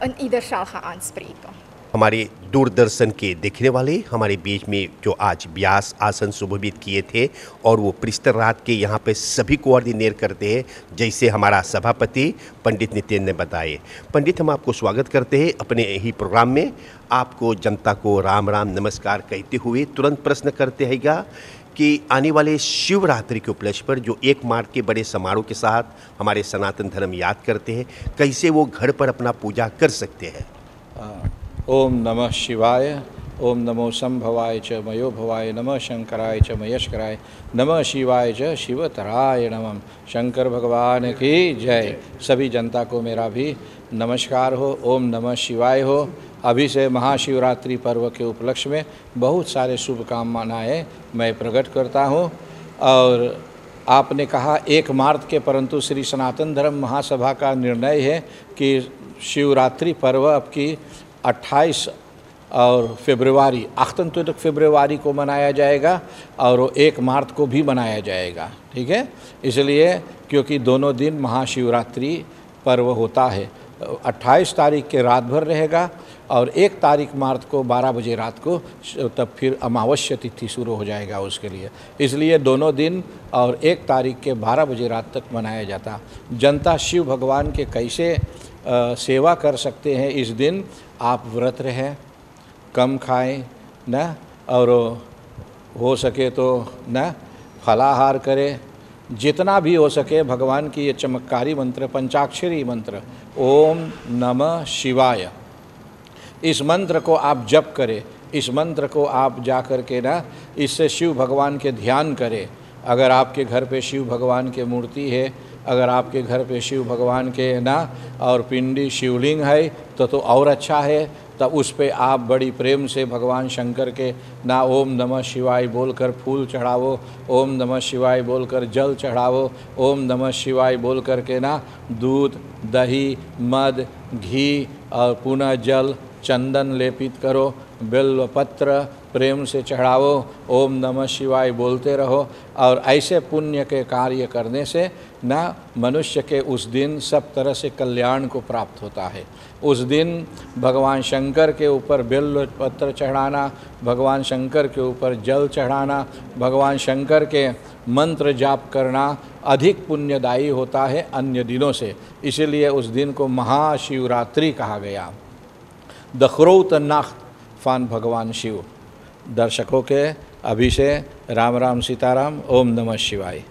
een ieder zal gaan aanspreken. हमारे दूरदर्शन के देखने वाले हमारे बीच में जो आज व्यास आसन सुशोभित किए थे और वो परिस्तर रात के यहाँ पे सभी कोऑर्डिनेट करते हैं, जैसे हमारा सभापति पंडित नितिन ने बताए। पंडित, हम आपको स्वागत करते हैं अपने ही प्रोग्राम में। आपको जनता को राम राम नमस्कार कहते हुए तुरंत प्रश्न करते हैगा कि आने वाले शिवरात्रि के उपलक्ष्य पर जो 1 मार्च के बड़े समारोह के साथ हमारे सनातन धर्म याद करते हैं, कैसे वो घर पर अपना पूजा कर सकते हैं? ओम नमः शिवाय, ओम नमो संभवाय च मयो भवाय, नमः शंकराय च महेश्वराय, नमः शिवाय च शिवतराय नमः। शंकर भगवान की जय। सभी जनता को मेरा भी नमस्कार हो, ओम नमः शिवाय हो। अभी से महाशिवरात्रि पर्व के उपलक्ष्य में बहुत सारे शुभकामनाएं मैं प्रकट करता हूं। और आपने कहा 1 मार्च के, परंतु श्री सनातन धर्म महासभा का निर्णय है कि शिवरात्रि पर्व अब की 28 और फरवरी 28 फरवरी को मनाया जाएगा और 1 मार्च को भी मनाया जाएगा, ठीक है। इसलिए क्योंकि दोनों दिन महाशिवरात्रि पर्व होता है। 28 तारीख के रात भर रहेगा और 1 तारीख मार्च को 12 बजे रात को तब फिर अमावस्या तिथि शुरू हो जाएगा उसके लिए। इसलिए दोनों दिन और 1 तारीख के 12 बजे रात तक मनाया जाता। जनता शिव भगवान के कैसे सेवा कर सकते हैं इस दिन? आप व्रत रहें, कम खाएं न, और हो सके तो न फलाहार करें। जितना भी हो सके भगवान की ये चमत्कारी मंत्र, पंचाक्षरी मंत्र ओम नमः शिवाय, इस मंत्र को आप जप करें। इस मंत्र को आप जा कर के ना इससे शिव भगवान के ध्यान करें। अगर आपके घर पे शिव भगवान की मूर्ति है, अगर आपके घर पे शिव भगवान के ना और पिंडी शिवलिंग है तो और अच्छा है। तब उस पे आप बड़ी प्रेम से भगवान शंकर के ना ओम नमः शिवाय बोलकर फूल चढ़ावो, ओम नमः शिवाय बोलकर जल चढ़ावो, ओम नमः शिवाय बोल कर के ना दूध, दही, मध, घी और पुनः जल, चंदन लेपित करो, बेलपत्र प्रेम से चढ़ाओ, ओम नमः शिवाय बोलते रहो। और ऐसे पुण्य के कार्य करने से ना मनुष्य के उस दिन सब तरह से कल्याण को प्राप्त होता है। उस दिन भगवान शंकर के ऊपर बेलपत्र चढ़ाना, भगवान शंकर के ऊपर जल चढ़ाना, भगवान शंकर के मंत्र जाप करना अधिक पुण्यदायी होता है अन्य दिनों से। इसीलिए उस दिन को महाशिवरात्रि कहा गया। द ग्रोथ नाcht van भगवान शिव। दर्शकों के अभी से राम राम सीताराम, ओम नमः शिवाय।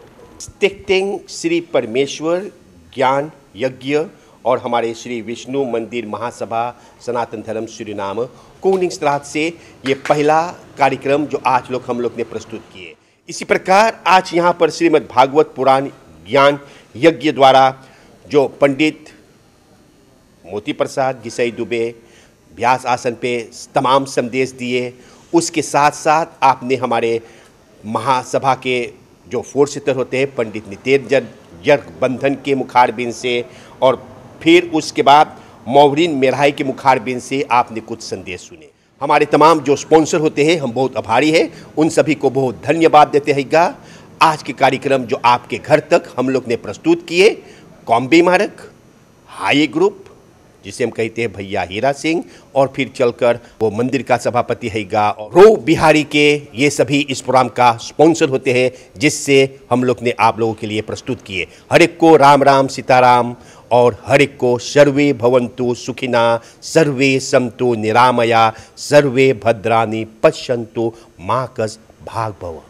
स्टिक्टिंग श्री परमेश्वर ज्ञान यज्ञ और हमारे श्री विष्णु मंदिर महासभा सनातन धर्म सूरीनाम कोनिंगstraat से ये पहला कार्यक्रम जो आज हम लोग ने प्रस्तुत किए। इसी प्रकार आज यहाँ पर श्रीमद् भागवत पुराण ज्ञान यज्ञ द्वारा जो पंडित मोती प्रसाद गिसई दुबे व्यास आसन पे तमाम संदेश दिए, उसके साथ साथ आपने हमारे महासभा के जो फोर्थ सिटर होते हैं पंडित नितेंद्र जगबंधन के मुखारबिंद से और फिर उसके बाद मौरीन मेराई के मुखारबिंद से आपने कुछ संदेश सुने। हमारे तमाम जो स्पॉन्सर होते हैं हम बहुत आभारी हैं, उन सभी को बहुत धन्यवाद देते हैगा। आज के कार्यक्रम जो आपके घर तक हम लोग ने प्रस्तुत किए, कॉम्बी मार्ग हाई ग्रुप जिसे हम कहते हैं भैया हीरा सिंह, और फिर चलकर वो मंदिर का सभापति हैगा और रो बिहारी के, ये सभी इस प्रोग्राम का स्पॉन्सर होते हैं जिससे हम लोग ने आप लोगों के लिए प्रस्तुत किए। हर एक को राम राम सीताराम और हर एक को सर्वे भवन्तु सुखिना सर्वे सन्तु निरामया सर्वे भद्राणि पश्यन्तु मा कष्ट भाग भव।